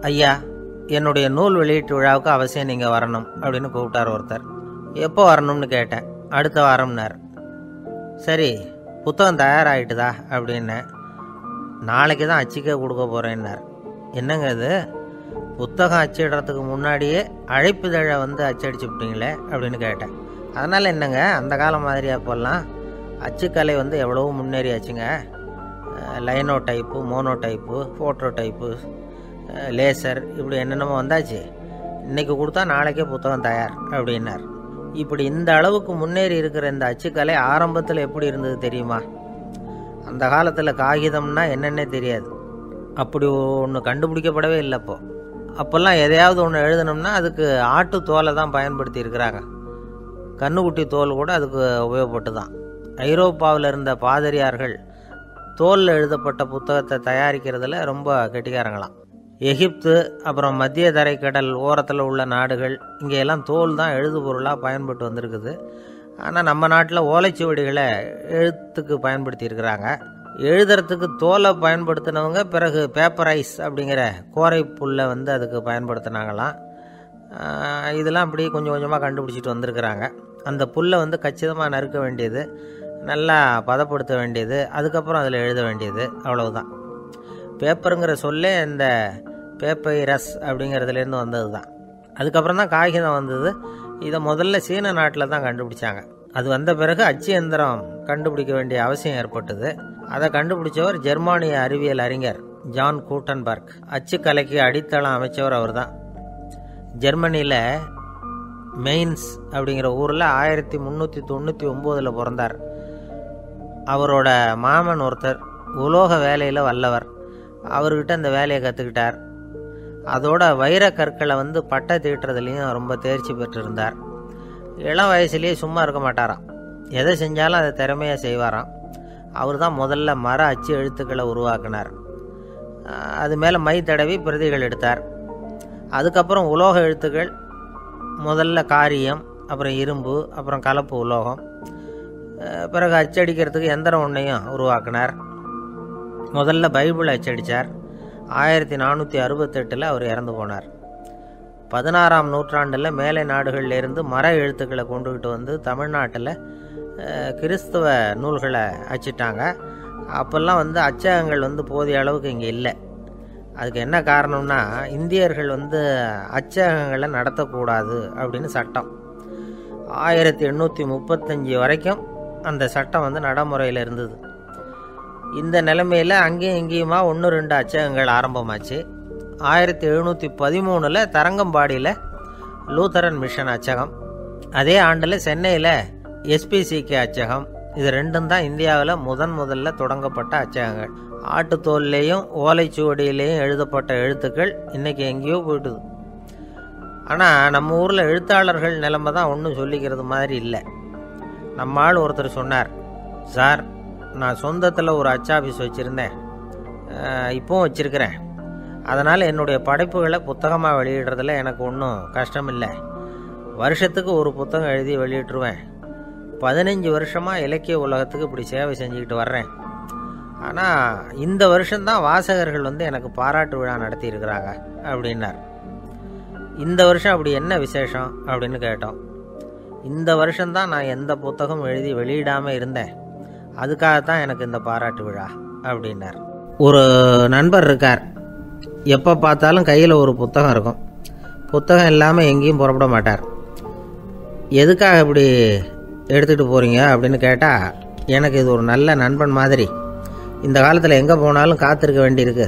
ஐயா, என்னுடைய நூல் வெளியீட்டு விழாவுக்கு அவசியம் நீங்கள் வரணும் அப்படின்னு கூப்பிட்டார் ஒருத்தர். எப்போ வரணும்னு கேட்டேன். அடுத்த வாரம்னார். சரி, புத்தகம் தயாராகிட்டுதா அப்படின்னேன். நாளைக்கு தான் அச்சிக்க கொடுக்க போகிறேன்னார். என்னங்க இது, புத்தகம் அச்சிடுறதுக்கு முன்னாடியே அழைப்புதழை அச்சடிச்சு விட்டீங்களே அப்படின்னு கேட்டேன். அதனால் என்னங்க, அந்த காலம் மாதிரி அப்போல்லாம் அச்சுக்கலை எவ்வளவோ முன்னேறியாச்சுங்க. Linotype, monotype, phototype, laser, இப்படி என்னென்னமோ வந்தாச்சு. இன்றைக்கி கொடுத்தா நாளைக்கே புத்தகம் தயார் அப்படின்னார். இப்படி இந்த அளவுக்கு முன்னேறி இருக்கிற இந்த அச்சுக்கலை ஆரம்பத்தில் எப்படி இருந்தது தெரியுமா? அந்த காலத்தில் காகிதம்னா என்னென்னே தெரியாது. அப்படி ஒன்று கண்டுபிடிக்கப்படவே இல்லை. அப்போல்லாம் எதையாவது ஒன்று எழுதணும்னா அதுக்கு ஆட்டு தோலை தான் பயன்படுத்தி இருக்கிறாங்க. கண்ணுக்குட்டி தோல் கூட அதுக்கு உபயோகப்பட்டு தான். ஐரோப்பாவில் இருந்த பாதிரியார்கள் தோலில் எழுதப்பட்ட புத்தகத்தை தயாரிக்கிறதுல ரொம்ப கெட்டிக்காரங்களாம். எகிப்து, அப்புறம் மத்திய தரைக்கடல் ஓரத்தில் உள்ள நாடுகள், இங்கெல்லாம் தோல் தான் எழுது பொருளாக பயன்பட்டு வந்திருக்குது. ஆனால் நம்ம நாட்டில் ஓலைச்சுவடிகளை எழுத்துக்கு பயன்படுத்தி இருக்கிறாங்க. எழுதுறதுக்கு தோலை பயன்படுத்தினவங்க பிறகு பேப்பரைஸ் அப்படிங்கிற கோரை புல்லை அதுக்கு பயன்படுத்தினாங்களாம். இதெல்லாம் அப்படி கொஞ்சம் கொஞ்சமாக கண்டுபிடிச்சிட்டு வந்திருக்கிறாங்க. அந்த புல்லை கச்சிதமாக நறுக்க வேண்டியது, நல்லா பதப்படுத்த வேண்டியது, அதுக்கப்புறம் அதில் எழுத வேண்டியது, அவ்வளவுதான். பேப்பருங்கிற சொல்லே இந்த பேப்பைரஸ் அப்படிங்கிறதுலேருந்து வந்தது தான். அதுக்கப்புறம் தான் காகிதம் வந்தது. இதை முதல்ல சீன நாட்டில் தான் கண்டுபிடிச்சாங்க. அது வந்த பிறகு அச்சு எந்திரம் கண்டுபிடிக்க வேண்டிய அவசியம் ஏற்பட்டது. அதை கண்டுபிடிச்சவர் ஜெர்மானிய அறிவியல் அறிஞர் ஜான் கூட்டன்பர்க். அச்சுக்கலைக்கு அடித்தளம் அமைச்சவர் அவர் தான். ஜெர்மனியில் மெயின்ஸ் அப்படிங்கிற ஊரில் 1399 பிறந்தார். அவரோட மாமன் ஒருத்தர் உலோக வேலையில் வல்லவர். அவர்கிட்ட இந்த வேலையை கற்றுக்கிட்டார். அதோட வைர கற்களை பட்டை தீட்டுறதுலேயும் ரொம்ப தேர்ச்சி பெற்றிருந்தார். இளம் வயசுலேயே சும்மா இருக்க மாட்டாராம். எதை செஞ்சாலும் அதை திறமையாக செய்வாராம். அவர் தான் முதல்ல மர அச்சு எழுத்துக்களை உருவாக்கினார். அது மேலே மை தடவி பிரதிகள் எடுத்தார். அதுக்கப்புறம் உலோக எழுத்துக்கள், முதல்ல காரியம், அப்புறம் இரும்பு, அப்புறம் கலப்பு உலோகம், பிறகு அச்சடிக்கிறதுக்கு எந்திரம் ஒன்றையும் உருவாக்கினார். முதல்ல பைபிள் அச்சடித்தார். 1468 அவர் இறந்து போனார். 16ஆம் நூற்றாண்டில் மேலை நாடுகளிலிருந்து மர எழுத்துக்களை கொண்டுகிட்டு தமிழ்நாட்டில் கிறிஸ்தவ நூல்களை அச்சிட்டாங்க. அப்போல்லாம் அச்சகங்கள் போதிய அளவுக்கு இங்கே இல்லை. அதுக்கு என்ன காரணம்னா, இந்தியர்கள் அச்சகங்களை நடத்தக்கூடாது அப்படின்னு சட்டம். 1835 வரைக்கும் அந்த சட்டம் நடைமுறையில் இருந்தது. இந்த நிலைமையில் அங்கேயும் இங்கேயுமா 1-2 அச்சகங்கள் ஆரம்பமாச்சு. 1713 தரங்கம்பாடியில் லூத்தரன் மிஷன் அச்சகம், அதே ஆண்டில் சென்னையில் SPCK அச்சகம். இது ரெண்டும் தான் இந்தியாவில் முதல்ல தொடங்கப்பட்ட அச்சகங்கள். ஆட்டுத்தோல்லையும் ஓலைச்சுவடியிலையும் எழுதப்பட்ட எழுத்துக்கள் இன்றைக்கி எங்கேயோ போயிட்டுது. ஆனால் நம்ம ஊரில் எழுத்தாளர்கள் நிலைமை தான் ஒன்றும் சொல்லிக்கிறது மாதிரி இல்லை. நம்ம ஆள் ஒருத்தர் சொன்னார், சார், நான் சொந்தத்தில் ஒரு அச்சாபீஸ் வச்சுருந்தேன், இப்போவும் வச்சுருக்கிறேன். அதனால் என்னுடைய படைப்புகளை புத்தகமாக வெளியிடுறதுல எனக்கு ஒன்றும் கஷ்டம் இல்லை. வருஷத்துக்கு ஒரு புத்தகம் எழுதி வெளியிட்டுருவேன். 15 வருஷமாக இலக்கிய உலகத்துக்கு இப்படி சேவை செஞ்சுக்கிட்டு வர்றேன். ஆனால் இந்த வருஷம்தான் வாசகர்கள் எனக்கு பாராட்டு விழா நடத்தியிருக்கிறாங்க அப்படின்னார். இந்த வருஷம் அப்படி என்ன விசேஷம் அப்படின்னு கேட்டோம். இந்த வருஷம்தான் நான் எந்த புத்தகம் எழுதி வெளியிடாமல் இருந்தேன், அதுக்காகத்தான் எனக்கு இந்த பாராட்டு விழா அப்படின்னார். ஒரு நண்பர் இருக்கார். எப்போ பார்த்தாலும் கையில் ஒரு புத்தகம் இருக்கும். புத்தகம் இல்லாமல் எங்கேயும் புறப்பட மாட்டார். எதுக்காக இப்படி எடுத்துகிட்டு போகிறீங்க அப்படின்னு கேட்டால், எனக்கு இது ஒரு நல்ல நண்பன் மாதிரி. இந்த காலத்தில் எங்கே போனாலும் காத்திருக்க வேண்டியிருக்கு.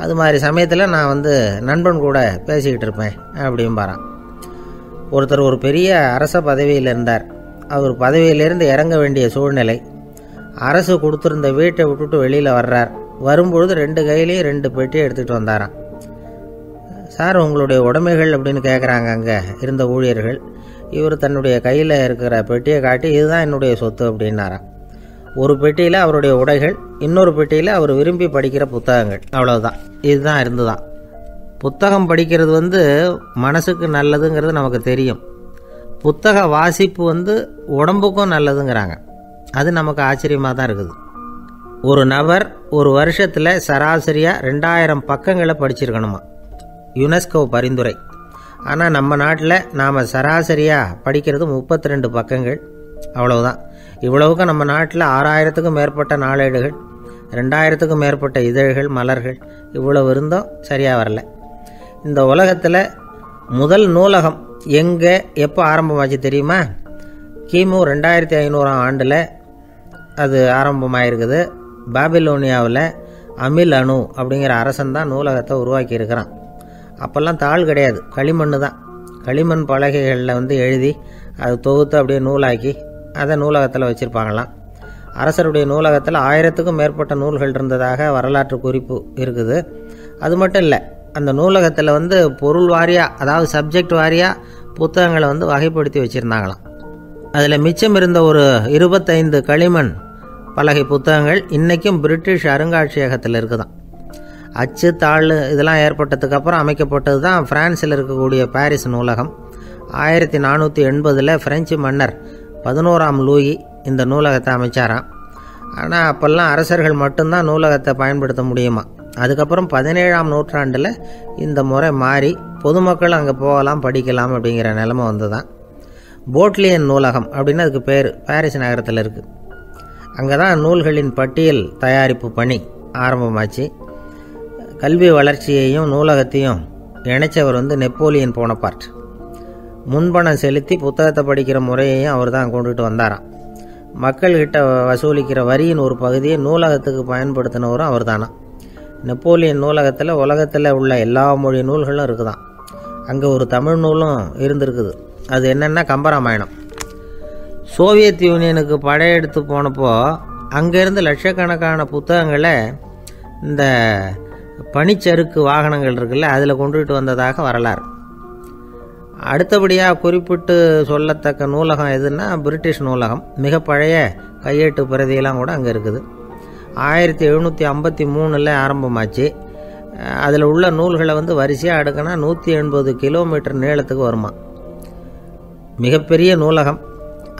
அது மாதிரி சமயத்தில் நான் நண்பன் கூட பேசிக்கிட்டு இருப்பேன் அப்படிம்பாரான். ஒருத்தர் ஒரு பெரிய அரச பதவியில் இருந்தார். அவர் பதவியிலிருந்து இறங்க வேண்டிய சூழ்நிலை. அரசு கொடுத்துருந்த வீட்டை விட்டுட்டு வெளியில் வர்றார். வரும்பொழுது 2 கையிலையும் 2 பெட்டியை எடுத்துகிட்டு வந்தாராம். சார், உங்களுடைய உடைமைகள் அப்படின்னு கேட்குறாங்க அங்கே இருந்த ஊழியர்கள். இவர் தன்னுடைய கையில் இருக்கிற பெட்டியை காட்டி, இதுதான் என்னுடைய சொத்து அப்படின்னாராம். ஒரு பெட்டியில் அவருடைய உடைகள், இன்னொரு பெட்டியில் அவர் விரும்பி படிக்கிற புத்தகங்கள். அவ்வளவுதான். இதுதான் இருந்துதான். புத்தகம் படிக்கிறது மனசுக்கு நல்லதுங்கிறது நமக்கு தெரியும். புத்தக வாசிப்பு உடம்புக்கும் நல்லதுங்கிறாங்க. அது நமக்கு ஆச்சரியமாக தான் இருக்குது. ஒரு நபர் ஒரு வருஷத்தில் சராசரியாக 2000 பக்கங்களை படிச்சிருக்கணுமா. யுனெஸ்கோ பரிந்துரை. ஆனால் நம்ம நாட்டில் நாம் சராசரியாக படிக்கிறது 32 பக்கங்கள், அவ்வளவுதான். இவ்வளவுக்கும் நம்ம நாட்டில் 6000க்கும் மேற்பட்ட நாளேடுகள், 2000க்கும் மேற்பட்ட இதழ்கள், மலர்கள், இவ்வளவு இருந்தும் சரியாக வரல. இந்த உலகத்தில் முதல் நூலகம் எங்கே எப்போ ஆரம்பமாச்சு தெரியுமா? கிமு 2500ஆம் ஆண்டில் அது ஆரம்பமாயிருக்குது. பாபிலோனியாவில் அமில் அணு அப்படிங்கிற அரசன் தான் நூலகத்தை உருவாக்கி இருக்கிறான். அப்போல்லாம் தாள் கிடையாது, களிமண் தான். களிமண் பலகைகளில் எழுதி அது தொகுத்து அப்படியே நூலாக்கி அதை நூலகத்தில் வச்சுருப்பாங்களாம். அரசருடைய நூலகத்தில் 1000க்கும் மேற்பட்ட நூல்கள் இருந்ததாக வரலாற்று குறிப்பு இருக்குது. அது மட்டும் இல்லை, அந்த நூலகத்தில் பொருள் வாரியாக, அதாவது சப்ஜெக்ட் வாரியாக புத்தகங்களை வகைப்படுத்தி வச்சுருந்தாங்களாம். அதில் மிச்சம் இருந்த ஒரு 25 களிமண் பலகை புத்தகங்கள் இன்றைக்கும் பிரிட்டிஷ் அருங்காட்சியகத்தில் இருக்குதான். அச்சு தாள் இதெல்லாம் ஏற்பட்டதுக்கப்புறம் அமைக்கப்பட்டது தான் பிரான்சில் இருக்கக்கூடிய பாரிஸ் நூலகம். 1480 பிரெஞ்சு மன்னர் 11ஆம் லூயி இந்த நூலகத்தை அமைச்சாராம். ஆனால் அப்போல்லாம் அரசர்கள் மட்டும்தான் நூலகத்தை பயன்படுத்த முடியுமா. அதுக்கப்புறம் 17ஆம் நூற்றாண்டில் இந்த முறை மாறி பொதுமக்கள் அங்கே போகலாம், படிக்கலாம் அப்படிங்கிற நிலைமை வந்துதான். போட்லியன் நூலகம் அப்படின்னு அதுக்கு பேர், பாரிஸ் நகரத்தில் இருக்குது. அங்கே தான் நூல்களின் பட்டியல் தயாரிப்பு பணி ஆரம்பமாச்சு. கல்வி வளர்ச்சியையும் நூலகத்தையும் இணைச்சவர் நெப்போலியன் போனபார்ட். முன்பணம் செலுத்தி புத்தகத்தை படிக்கிற முறையையும் அவர் தான் கொண்டுட்டு வந்தாராம். மக்கள்கிட்ட வசூலிக்கிற வரியின் ஒரு பகுதியை நூலகத்துக்கு பயன்படுத்தினவரும் அவர் தானா. நெப்போலியன் நூலகத்தில் உலகத்தில் உள்ள எல்லா மொழி நூல்களும் இருக்குதான். அங்கே ஒரு தமிழ் நூலும் இருந்திருக்குது. அது என்னென்னா கம்பராமாயணம். சோவியத் யூனியனுக்கு படையெடுத்து போனப்போ அங்கேருந்து லட்சக்கணக்கான புத்தகங்களை இந்த பனிச்சறுக்கு வாகனங்கள் இருக்குல்ல, அதில் கொண்டுகிட்டு வந்ததாக வரலாறு. அடுத்தபடியாக குறிப்பிட்டு சொல்லத்தக்க நூலகம் எதுன்னா பிரிட்டிஷ் நூலகம். மிக பழைய கையெட்டு பிரதியெல்லாம் கூட அங்கே இருக்குது. 1753 ஆரம்பமாச்சு. அதில் உள்ள நூல்களை வரிசையாக அடுக்கினா 180 கிலோமீட்டர் நீளத்துக்கு வருமா. மிகப்பெரிய நூலகம்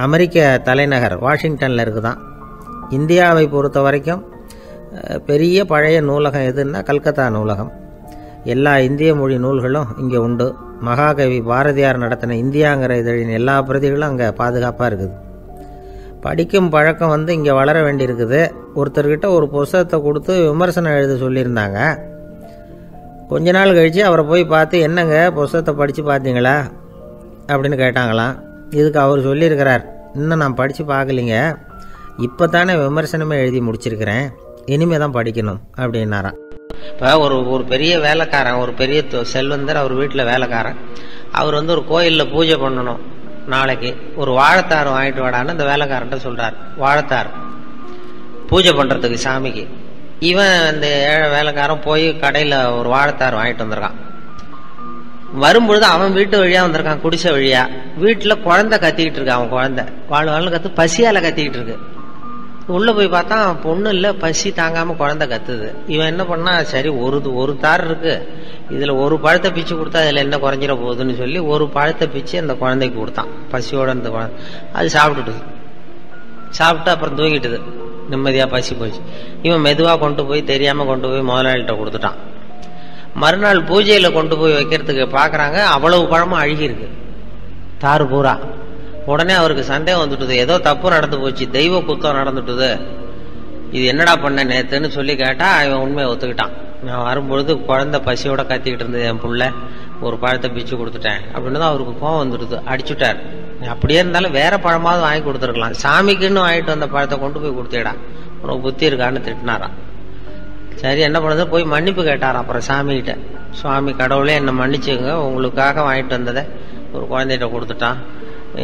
அமெரிக்க தலைநகர் வாஷிங்டனில் இருக்குதான். இந்தியாவை பொறுத்த வரைக்கும் பெரிய பழைய நூலகம் எதுன்னா கல்கத்தா நூலகம். எல்லா இந்திய மொழி நூல்களும் இங்கே உண்டு. மகாகவி பாரதியார் நடத்தின இந்தியாங்கிற இதழின் எல்லா பிரதிகளும் அங்கே பாதுகாப்பாக இருக்குது. படிக்கும் பழக்கம் இங்கே வளர வேண்டியிருக்குது. ஒருத்தர்கிட்ட ஒரு புத்தகத்தை கொடுத்து விமர்சனம் எழுத சொல்லியிருந்தாங்க. கொஞ்ச நாள் கழித்து அவரை போய் பார்த்து, என்னங்க புத்தகத்தை படித்து பார்த்தீங்களா அப்படின்னு கேட்டாங்களாம். இதுக்கு அவர் சொல்லியிருக்கிறார், இன்னும் நான் படித்து பார்க்கலிங்க, இப்போ தானே விமர்சனமே எழுதி முடிச்சிருக்கிறேன், இனிமேல் தான் படிக்கணும் அப்படின்னாராம். இப்போ ஒரு பெரிய வேலைக்காரன், ஒரு பெரிய செல்வந்தர், அவர் வீட்டில் வேலைக்காரன், அவர் ஒரு கோயிலில் பூஜை பண்ணணும், நாளைக்கு ஒரு வாழைத்தார் வாங்கிட்டு வாடான்னு அந்த வேலைக்காரன்ட்ட சொல்கிறார். வாழைத்தார் பூஜை பண்ணுறதுக்கு சாமிக்கு. இவன் அந்த ஏழை வேலைக்காரன் போய் கடையில் ஒரு வாழைத்தார் வாங்கிட்டு வந்திருக்கான். வரும்பொழுது அவன் வீட்டு வழியாக வந்திருக்கான், குடிசை வழியா. வீட்டில் குழந்தை கத்திக்கிட்டு இருக்கு. அவன் குழந்தை வாழ் கத்து பசியால் கத்திக்கிட்டு இருக்கு. உள்ளே போய் பார்த்தா பொண்ணு இல்லை, பசி தாங்காமல் குழந்தை கத்துது. இவன் என்ன பண்ணா, சரி ஒரு தார் இருக்கு, இதில் ஒரு பழத்தை பிச்சு கொடுத்தா அதில் என்ன குறைஞ்சிட போகுதுன்னு சொல்லி ஒரு பழத்தை பிச்சு அந்த குழந்தைக்கு கொடுத்தான். பசியோட அந்த குழந்தை அது சாப்பிட்டு அப்புறம் தூங்கிட்டுது. நிம்மதியாக பசி போச்சு. இவன் மெதுவாக கொண்டு போய், தெரியாமல் கொண்டு போய் முதலாளிகிட்ட கொடுத்துட்டான். மறுநாள் பூஜையில் கொண்டு போய் வைக்கிறதுக்கு பார்க்குறாங்க, அவ்வளவு பழமும் அழுகிருக்கு, தாறு பூரா. உடனே அவருக்கு சந்தேகம் வந்துட்டுது, ஏதோ தப்பு நடந்து போச்சு, தெய்வ குத்தம் நடந்துட்டுது, இது என்னடா பண்ண நேத்துன்னு சொல்லி கேட்டா இவன் உண்மையை ஒத்துக்கிட்டான். நான் வரும்பொழுது குழந்தை பசியோட கத்திக்கிட்டு இருந்தது, என் புள்ள ஒரு பழத்தை பிச்சு கொடுத்துட்டேன் அப்படின்னு தான் அவருக்கு கோவம் வந்துடுது. அடிச்சுட்டார். அப்படியே இருந்தாலும் வேற பழமாவது வாங்கி கொடுத்துருக்கலாம், சாமிக்குன்னு வாங்கிட்டு வந்த பழத்தை கொண்டு போய் கொடுத்தேடா, உனக்கு புத்தி இருக்கான்னு திட்டினாராம். சரி என்ன பண்ணுறது, போய் மன்னிப்பு கேட்டாராம். அப்புறம் சாமிகிட்ட, சுவாமி கடவுளே என்னை மன்னிச்சுங்க, உங்களுக்காக வாங்கிட்டு வந்ததை ஒரு குழந்தைகிட்ட கொடுத்துட்டான்,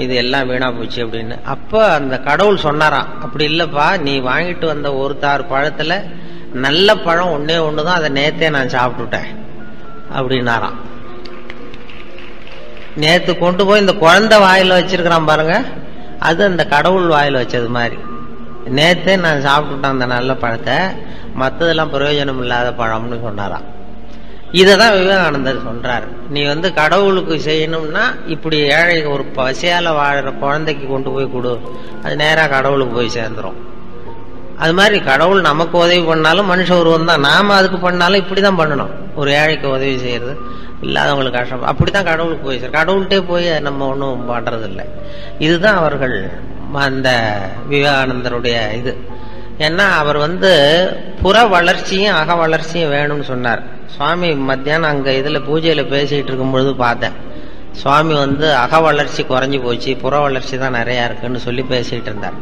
இது எல்லாம் வீணா போச்சு அப்படின்னு. அப்போ அந்த கடவுள் சொன்னாராம், அப்படி இல்லைப்பா, நீ வாங்கிட்டு வந்த ஒரு தார் பழத்தில் நல்ல பழம் ஒன்னே ஒன்று தான், அதை நேத்தே நான் சாப்பிட்டுட்டேன் அப்படின்னாராம். நேற்று கொண்டு போய் இந்த குழந்தை வாயில் வச்சிருக்கிறான் பாருங்க, அது அந்த கடவுள் வாயில் வச்சது மாதிரி. நேத்தே நான் சாப்பிட்டுட்டேன் அந்த நல்ல பழத்தை, மற்றதெல்லாம் பிரயோஜனம் இல்லாத பழம்னு சொன்னாராம். இதை தான் விவேகானந்தர் சொல்றாரு, நீ கடவுளுக்கு செய்யணும்னா இப்படி ஏழை ஒரு பசியால வாழற குழந்தைக்கு கொண்டு போய் கொடு, அது நேராக கடவுளுக்கு போய் சேர்ந்துடும். அது மாதிரி கடவுள் நமக்கு உதவி பண்ணாலும் மனுஷ உருவம் தான். நாம அதுக்கு பண்ணாலும் இப்படிதான் பண்ணணும். ஒரு ஏழைக்கு உதவி செய்யறது, இல்லாதவங்களுக்கு கஷ்டம், அப்படித்தான் கடவுளுக்கு போய் சார். கடவுள்கிட்டே போய் நம்ம ஒன்றும் பண்றது இல்லை. இதுதான் அவர்கள் அந்த விவேகானந்தருடைய இது. ஏன்னா அவர் புற வளர்ச்சியும் அக வளர்ச்சியும் வேணும்னு சொன்னார். சுவாமி மத்தியானம் அங்க இதுல பூஜையில பேசிட்டு இருக்கும் பொழுது பார்த்தேன். சுவாமி அக வளர்ச்சி குறைஞ்சி போச்சு, புற வளர்ச்சி தான் நிறைய இருக்குன்னு சொல்லி பேசிட்டு இருந்தார்.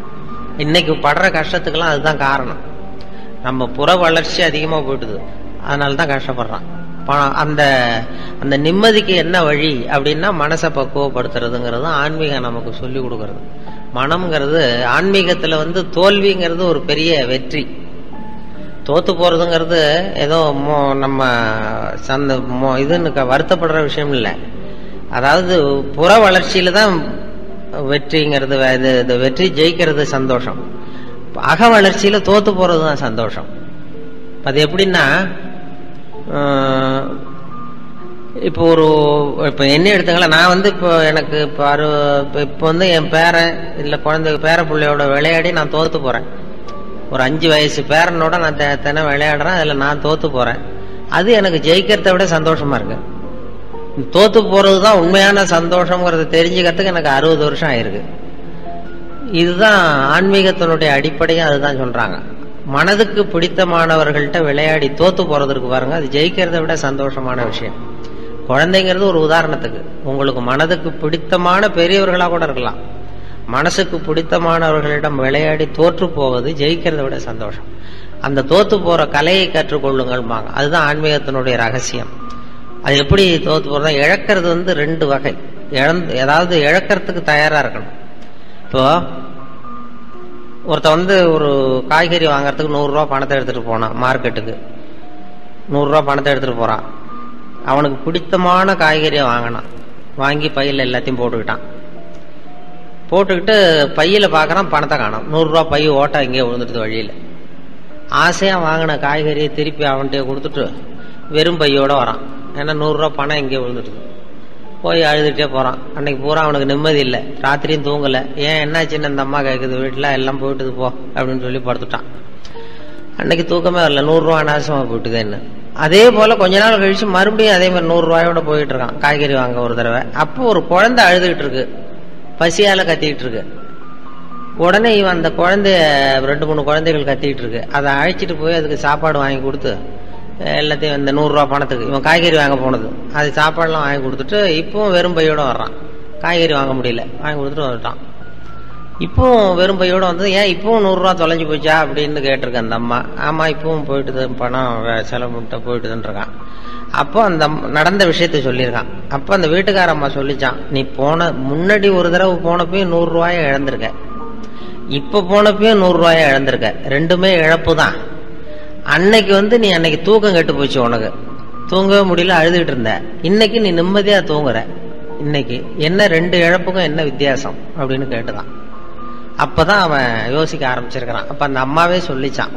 இன்னைக்கு படுற கஷ்டத்துக்கெல்லாம் அதுதான் காரணம். நம்ம புற வளர்ச்சி அதிகமா போயிடுது, அதனாலதான் கஷ்டப்படுறான். அந்த அந்த நிம்மதிக்கு என்ன வழி அப்படின்னா மனசை பக்குவப்படுத்துறதுங்கிறது ஆன்மீகம் நமக்கு சொல்லி கொடுக்கறது. மனம்ங்கிறது ஆன்மீகத்துல தோல்விங்கிறது ஒரு பெரிய வெற்றி. தோத்து போறதுங்கிறது ஏதோ நம்ம இதுன்னு வருத்தப்படுற விஷயம் இல்லை. அதாவது புற வளர்ச்சியில தான் வெற்றிங்கிறது, வெற்றி ஜெயிக்கிறது சந்தோஷம். அக வளர்ச்சியில தோத்து போறதுதான் சந்தோஷம். அது எப்படின்னா, இப்போ இப்போ என்ன எடுத்துங்களா, நான் இப்போ எனக்கு இப்போ என் பேரன் இல்ல குழந்தை பேர பிள்ளையோட விளையாடி நான் தோத்து போறேன். ஒரு 5 வயசு பேரனோட நான் தினம் விளையாடுறேன், அதுல நான் தோத்து போறேன். அது எனக்கு ஜெயிக்கிறத விட சந்தோஷமா இருக்கு. தோத்து போறதுதான் உண்மையான சந்தோஷம்ங்கிறத தெரிஞ்சுக்கிறதுக்கு எனக்கு 60 வருஷம் ஆயிருக்கு. இதுதான் ஆன்மீகத்தினுடைய அடிப்படையும் அதுதான் சொல்றாங்க. மனதுக்கு பிடித்தமானவர்கள்ட்ட விளையாடி தோத்து போறதுக்கு பாருங்க, அது ஜெயிக்கிறத விட சந்தோஷமான விஷயம். குழந்தைங்கிறது ஒரு உதாரணத்துக்கு. உங்களுக்கு மனதுக்கு பிடித்தமான பெரியவர்களா கூட இருக்கலாம், மனசுக்கு பிடித்தமானவர்களிடம் விளையாடி தோற்று போவது ஜெயிக்கிறத விட சந்தோஷம். அந்த தோத்து போற கலையை கற்றுக்கொள்ளுங்கள். அதுதான் ஆன்மீகத்தினுடைய ரகசியம். அது எப்படி தோத்து போறதா, இழக்கிறது 2 வகை. ஏதாவது இழக்கிறதுக்கு தயாரா இருக்கணும். இப்போ ஒருத்த ஒரு காய்கறி வாங்கறதுக்கு 100 ரூபா பணத்தை எடுத்துட்டு போனான் மார்க்கெட்டுக்கு. 100 ரூபா பணத்தை எடுத்துட்டு போறான். அவனுக்கு பிடித்தமான காய்கறியை வாங்கினான். வாங்கி பையில எல்லாத்தையும் போட்டுக்கிட்டு பையில பாக்குறான், பணத்தை காணோம். 100 ரூபா பை ஓட்டா இங்கே விழுந்துட்டு வழியில. ஆசையா வாங்கின காய்கறியை திருப்பி அவன்கிட்ட கொடுத்துட்டு வெறும் பையோட வரான். ஏன்னா 100 ரூபா பணம் இங்கே விழுந்துட்டு. போய் அழுதுட்டே போறான். அன்னைக்கு பூரா அவனுக்கு நிம்மதி இல்லை, ராத்திரியும் தூங்கல. ஏன் என்னாச்சுன்னு அந்த அம்மா கேட்குது, வீட்டுல எல்லாம் போயிட்டுது போ அப்படின்னு சொல்லி படுத்துட்டான். அன்னைக்கு தூக்கமே வரல, 100 ரூபா நாசமா போயிட்டுதுன்னு. அதே போல கொஞ்ச நாள் கழிச்சு மறுபடியும் அதே மாதிரி 100 ரூபாயோட போயிட்டு இருக்கான் காய்கறி வாங்க ஒரு தடவை. அப்போ ஒரு குழந்தை அழுதுகிட்டு இருக்கு, பசியால கத்திக்கிட்டு இருக்கு. உடனே இவன் அந்த குழந்தைய 2-3 குழந்தைகள் கத்திக்கிட்டு இருக்கு, அதை அழைச்சிட்டு போய் அதுக்கு சாப்பாடு வாங்கி கொடுத்து எல்லாத்தையும் இந்த 100 ரூபா பணத்துக்கு இவன் காய்கறி வாங்க போனது அது சாப்பாடுலாம் வாங்கி கொடுத்துட்டு இப்பவும் வெறும் பையோட வர்றான். காய்கறி வாங்க முடியல, வாங்கி கொடுத்துட்டு வந்துட்டான். இப்பவும் வெறும் பையோட வந்தது. ஏன் இப்பவும் 100 ரூபா தொலைஞ்சு போச்சா அப்படின்னு கேட்டிருக்க அந்த அம்மா. ஆமா இப்பவும் போயிட்டுது, பணம் செலவு போயிட்டுதுன்னு இருக்கான். அப்போ அந்த நடந்த விஷயத்த சொல்லியிருக்கான். அப்ப அந்த வீட்டுக்கார அம்மா சொல்லிச்சான், நீ முன்னாடி ஒரு தடவை போனப்பயும் 100 ரூபாய இழந்திருக்க, இப்ப போனப்பயும் 100 ரூபாய இழந்திருக்க. ரெண்டுமே இழப்பு தான். அன்னைக்கு நீ அன்னைக்கு தூக்கம் கெட்டு போச்சு, உனக்கு தூங்கவே முடியல, அழுதுகிட்டு இருந்த. இன்னைக்கு நீ நிம்மதியா தூங்குற. இன்னைக்கு என்ன 2 இழப்புக்கும் என்ன வித்தியாசம் அப்படின்னு கேட்டுதான். அப்பதான் அவன் யோசிக்க ஆரம்பிச்சிருக்கிறான். அப்ப அந்த அம்மாவே சொல்லிச்சான்,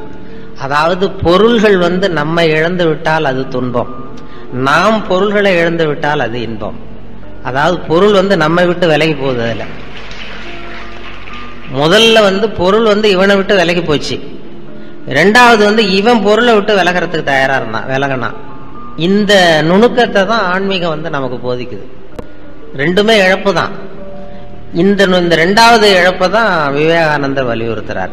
அதாவது பொருள்கள் நம்ம இழந்து விட்டால் அது துன்பம், நாம் பொருள்களை இழந்து விட்டால் அது இன்பம். அதாவது பொருள் நம்மை விட்டு விலகி போகுது. அதுல முதல்ல பொருள் இவனை விட்டு விலகி போச்சு. ரெண்டாவது இவன் பொருளை விட்டு விலகிறதுக்கு தயாரா இருந்தான், விலகனான். இந்த நுணுக்கத்தை தான் ஆன்மீகம் நமக்கு போதிக்குது. ரெண்டுமே இழப்பு தான். இந்த 2வது இழப்பை தான் விவேகானந்தர் வலியுறுத்துறார்.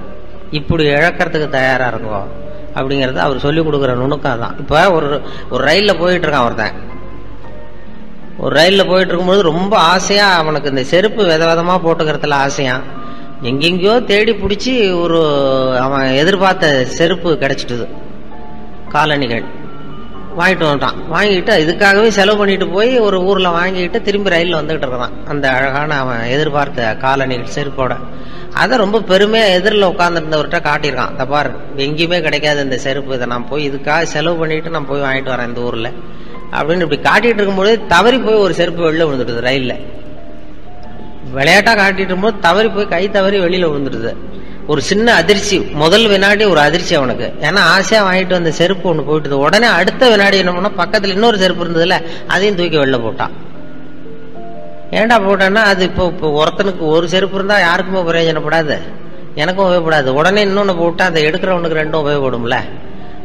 இப்படி இழக்கிறதுக்கு தயாரா இருக்கும் அப்படிங்கறது அவர் சொல்லி கொடுக்குற நுணுக்கம் தான். இப்ப ஒரு ரயில்ல போயிட்டு இருக்கான் ஒருத்தன். ஒரு ரயில்ல போயிட்டு இருக்கும்போது ரொம்ப ஆசையா அவனுக்கு இந்த செருப்பு விதவிதமா போட்டுக்கிறதுல ஆசையா எங்கெங்கயோ தேடி பிடிச்சி அவன் எதிர்பார்த்த செருப்பு கிடைச்சிட்டுது. காலணிகள் வாங்கிட்டு வந்துட்டான். வாங்கிட்டு இதுக்காகவே செலவு பண்ணிட்டு போய் ஒரு ஊர்ல வாங்கிட்டு திரும்பி ரயில்ல வந்துகிட்டு இருக்கான். அந்த அழகான அவன் எதிர்பார்த்த காலணிகள் செருப்போட அதை ரொம்ப பெருமையா எதிரில் உட்கார்ந்துருந்தவர்கிட்ட காட்டியிருக்கான். இந்த பாரு எங்கேயுமே கிடைக்காது இந்த செருப்பு, இதை நான் போய் இதுக்காக செலவு பண்ணிட்டு நான் போய் வாங்கிட்டு வரேன் இந்த ஊர்ல அப்படின்னு இப்படி காட்டிட்டு இருக்கும்போது தவறி போய் ஒரு செருப்பு வெளில விழுந்துடுது. ரயில்ல விளையாட்டா காட்டிட்டு இருக்கும்போது தவறி போய் கை தவறி வெளியில விழுந்துடுது. ஒரு சின்ன அதிர்ச்சி, முதல் வினாடி ஒரு அதிர்ச்சி அவனுக்கு. ஏன்னா ஆசையா வாங்கிட்டு வந்த செருப்பு ஒண்ணு போயிட்டு, உடனே அடுத்த வினாடி என்ன பண்ணா பக்கத்துல இன்னொரு செருப்பு இருந்ததுல அதையும் தூக்கி வெளில போட்டான். ஏன்டா போட்டான்னா அது இப்போ ஒருத்தனுக்கு ஒரு செருப்பு இருந்தா யாருக்குமே பிரயோஜனப்படாது. எனக்கும் உபயோகப்படாது. உடனே இன்னொன்று போட்டா அதை எடுக்கிறவனுக்கு ரெண்டும் உபயோகப்படும்ல,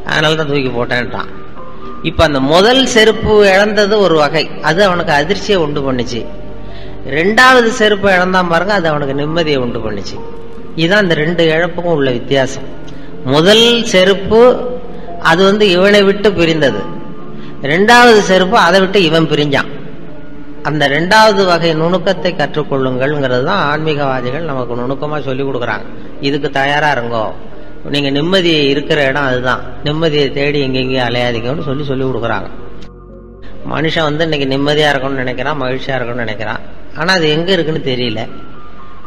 அதனால தான் தூக்கி போட்டேன்ட்டான். இப்ப அந்த முதல் செருப்பு இழந்தது ஒரு வகை, அது அவனுக்கு அதிர்ச்சியை உண்டு பண்ணுச்சு. ரெண்டாவது செருப்பு இழந்தான் பாருங்க, அது அவனுக்கு நிம்மதியை உண்டு பண்ணுச்சு. இதுதான் இந்த ரெண்டு இழப்புக்கும் உள்ள வித்தியாசம். முதல் செருப்பு அது இவனை விட்டு பிரிந்தது, ரெண்டாவது செருப்பு அதை விட்டு இவன் பிரிஞ்சான். அந்த ரெண்டாவது வகை நுணுக்கத்தை கற்றுக்கொள்ளுங்கள்ங்கிறது தான் ஆன்மீகவாதிகள் நமக்கு நுணுக்கமா சொல்லி கொடுக்குறாங்க. இதுக்கு தயாரா இருங்கோ, நீங்க நிம்மதி இருக்கிற இடம் அதுதான், நிம்மதியை தேடி எங்கெங்கேயும் அலையாதீங்கன்னு சொல்லி கொடுக்குறாங்க. மனுஷன் இன்னைக்கு நிம்மதியா இருக்கணும்னு நினைக்கிறான், மகிழ்ச்சியா இருக்கணும்னு நினைக்கிறான். ஆனா அது எங்க இருக்குன்னு தெரியல.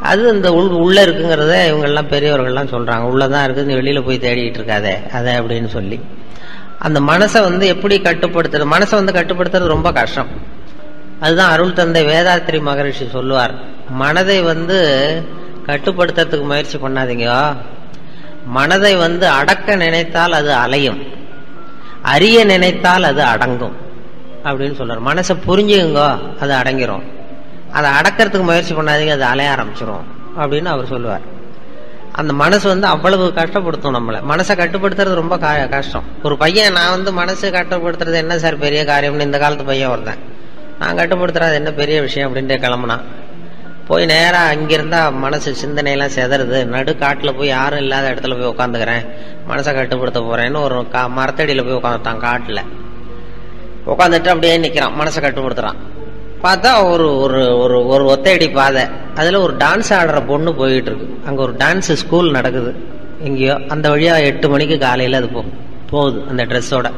அது இந்த உள்ள இருக்குங்கிறத இவங்கெல்லாம் பெரியவர்கள்லாம் சொல்றாங்க. உள்ளதான் இருக்குது, வெளியில போய் தேடிட்டு இருக்காதே அதை அப்படின்னு சொல்லி. அந்த மனசை எப்படி கட்டுப்படுத்துறது, மனசை கட்டுப்படுத்துறது ரொம்ப கஷ்டம். அதுதான் அருள் தந்தை வேதாத்திரி மகரிஷி சொல்லுவார், மனதை கட்டுப்படுத்துறதுக்கு முயற்சி பண்ணாதீங்க, மனதை அடக்க நினைத்தால் அது அலையும், அறிய நினைத்தால் அது அடங்கும் அப்படின்னு சொல்றாரு. மனசை புரிஞ்சுங்க, அது அடங்கிரும். அதை அடக்கிறதுக்கு முயற்சி பண்ணாதீங்க, அது அலைய ஆரம்பிச்சிரும் அப்படின்னு அவர் சொல்லுவார். அந்த மனசு அவ்வளவு கஷ்டப்படுத்தும் நம்மளை. மனசை கட்டுப்படுத்துறது ரொம்ப கஷ்டம். ஒரு பையன், நான் மனசை கட்டுப்படுத்துறது என்ன சார் பெரிய காரியம்னு இந்த காலத்து பையன் ஒருத்தன், நான் கட்டுப்படுத்துறது என்ன பெரிய விஷயம் அப்படின்ட்டு கிளம்புனான். போய் நேரா அங்கிருந்தா மனசு சிந்தனையெல்லாம் செதறுது, நடு காட்டுல போய் யாரும் இல்லாத இடத்துல போய் உட்காந்துக்கிறேன், மனசை கட்டுப்படுத்த போறேன்னு ஒரு மரத்தடியில போய் உட்காந்துட்டான். காட்டுல உட்காந்துட்டு அப்படியே நிக்கிறான், மனசை கட்டுப்படுத்துறான். பார்த்தா ஒரு ஒரு ஒரு ஒத்தையடி பாதை, அதுல ஒரு டான்ஸ் ஆடுற பொண்ணு போயிட்டு இருக்கு. அங்க ஒரு டான்ஸ் ஸ்கூல் நடக்குது எங்கேயோ. அந்த வழியா 8 மணிக்கு காலையில அது போகுது அந்த ட்ரெஸ்ஸோட.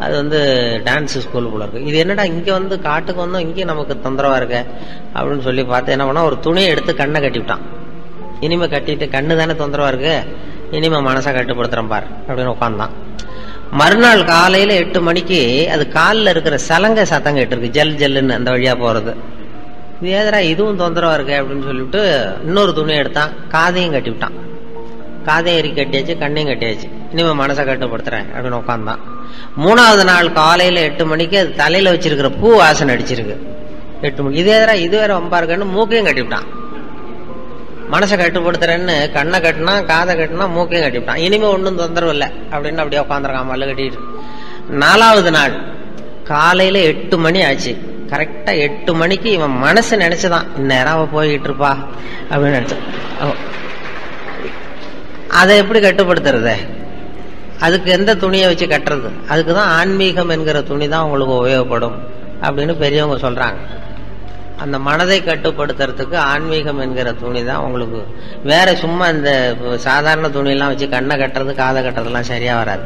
அது டான்ஸ் ஸ்கூல் போல இருக்கு. இது என்னடா இங்க காட்டுக்கு இங்கே நமக்கு தொந்தரவா இருக்க அப்படின்னு சொல்லி பார்த்து என்ன பண்ணா, ஒரு துணியை எடுத்து கண்ணை கட்டிவிட்டான். இனிமே கட்டிட்டு, கண்ணு தானே தொந்தரவா இருக்கு, இனிமே மனசை கட்டுப்படுத்துறேன் பார் அப்படின்னு உட்காந்தான். மறுநாள் காலையில 8 மணிக்கு அது காலில் இருக்கிற சலங்கை சத்தம் கேட்டிருக்கு, ஜல் ஜல்லுன்னு அந்த வழியா போறது. இது ஏதரா இதுவும் தொந்தரவா இருக்கு அப்படின்னு சொல்லிவிட்டு இன்னொரு துணியை எடுத்தான், காதையும் கட்டிவிட்டான். காதையும் எரி கட்டியாச்சு, கண்ணையும் கட்டியாச்சு, இனிமே மனசை கட்டுப்படுத்துறேன் அப்படின்னு உட்காந்தான். 3வது நாள் காலையில 8 மணிக்கு அது தலையில வச்சிருக்கிற பூ வாசனை அடிச்சிருக்கு. 8 மணிக்கு இது எதிரா இது வேற வம்பா இருக்குன்னு மூக்கையும் கட்டிவிட்டான். மனசை கட்டுப்படுத்துறேன்னு கண்ணை கட்டினா, காதை கட்டினா, மூக்கையும் கட்டிவிட்டான். இனிமே ஒன்றும் தொந்தரவு இல்லை அப்படின்னு அப்படியே உட்காந்துருக்கான் மல்ல கட்டிட்டு. 4வது நாள் காலையில 8 மணி ஆச்சு. கரெக்டா 8 மணிக்கு இவன் மனசு நினைச்சுதான், இந்நேரம் அவ போய்கிட்டு இருப்பா அப்படின்னு நினைச்சான். அதை எப்படி கட்டுப்படுத்துறது? அதுக்கு எந்த துணியை வச்சு கட்டுறது? அதுக்குதான் ஆன்மீகம் என்கிற துணி தான் உங்களுக்கு உபயோகப்படும் அப்படின்னு பெரியவங்க சொல்றாங்க. அந்த மனதை கட்டுப்படுத்துறதுக்கு ஆன்மீகம் என்கிற துணி தான் உங்களுக்கு. வேற சும்மா இந்த சாதாரண துணியெல்லாம் வச்சு கண்ணை கட்டுறது, காதை கட்டுறதுலாம் சரியா வராது.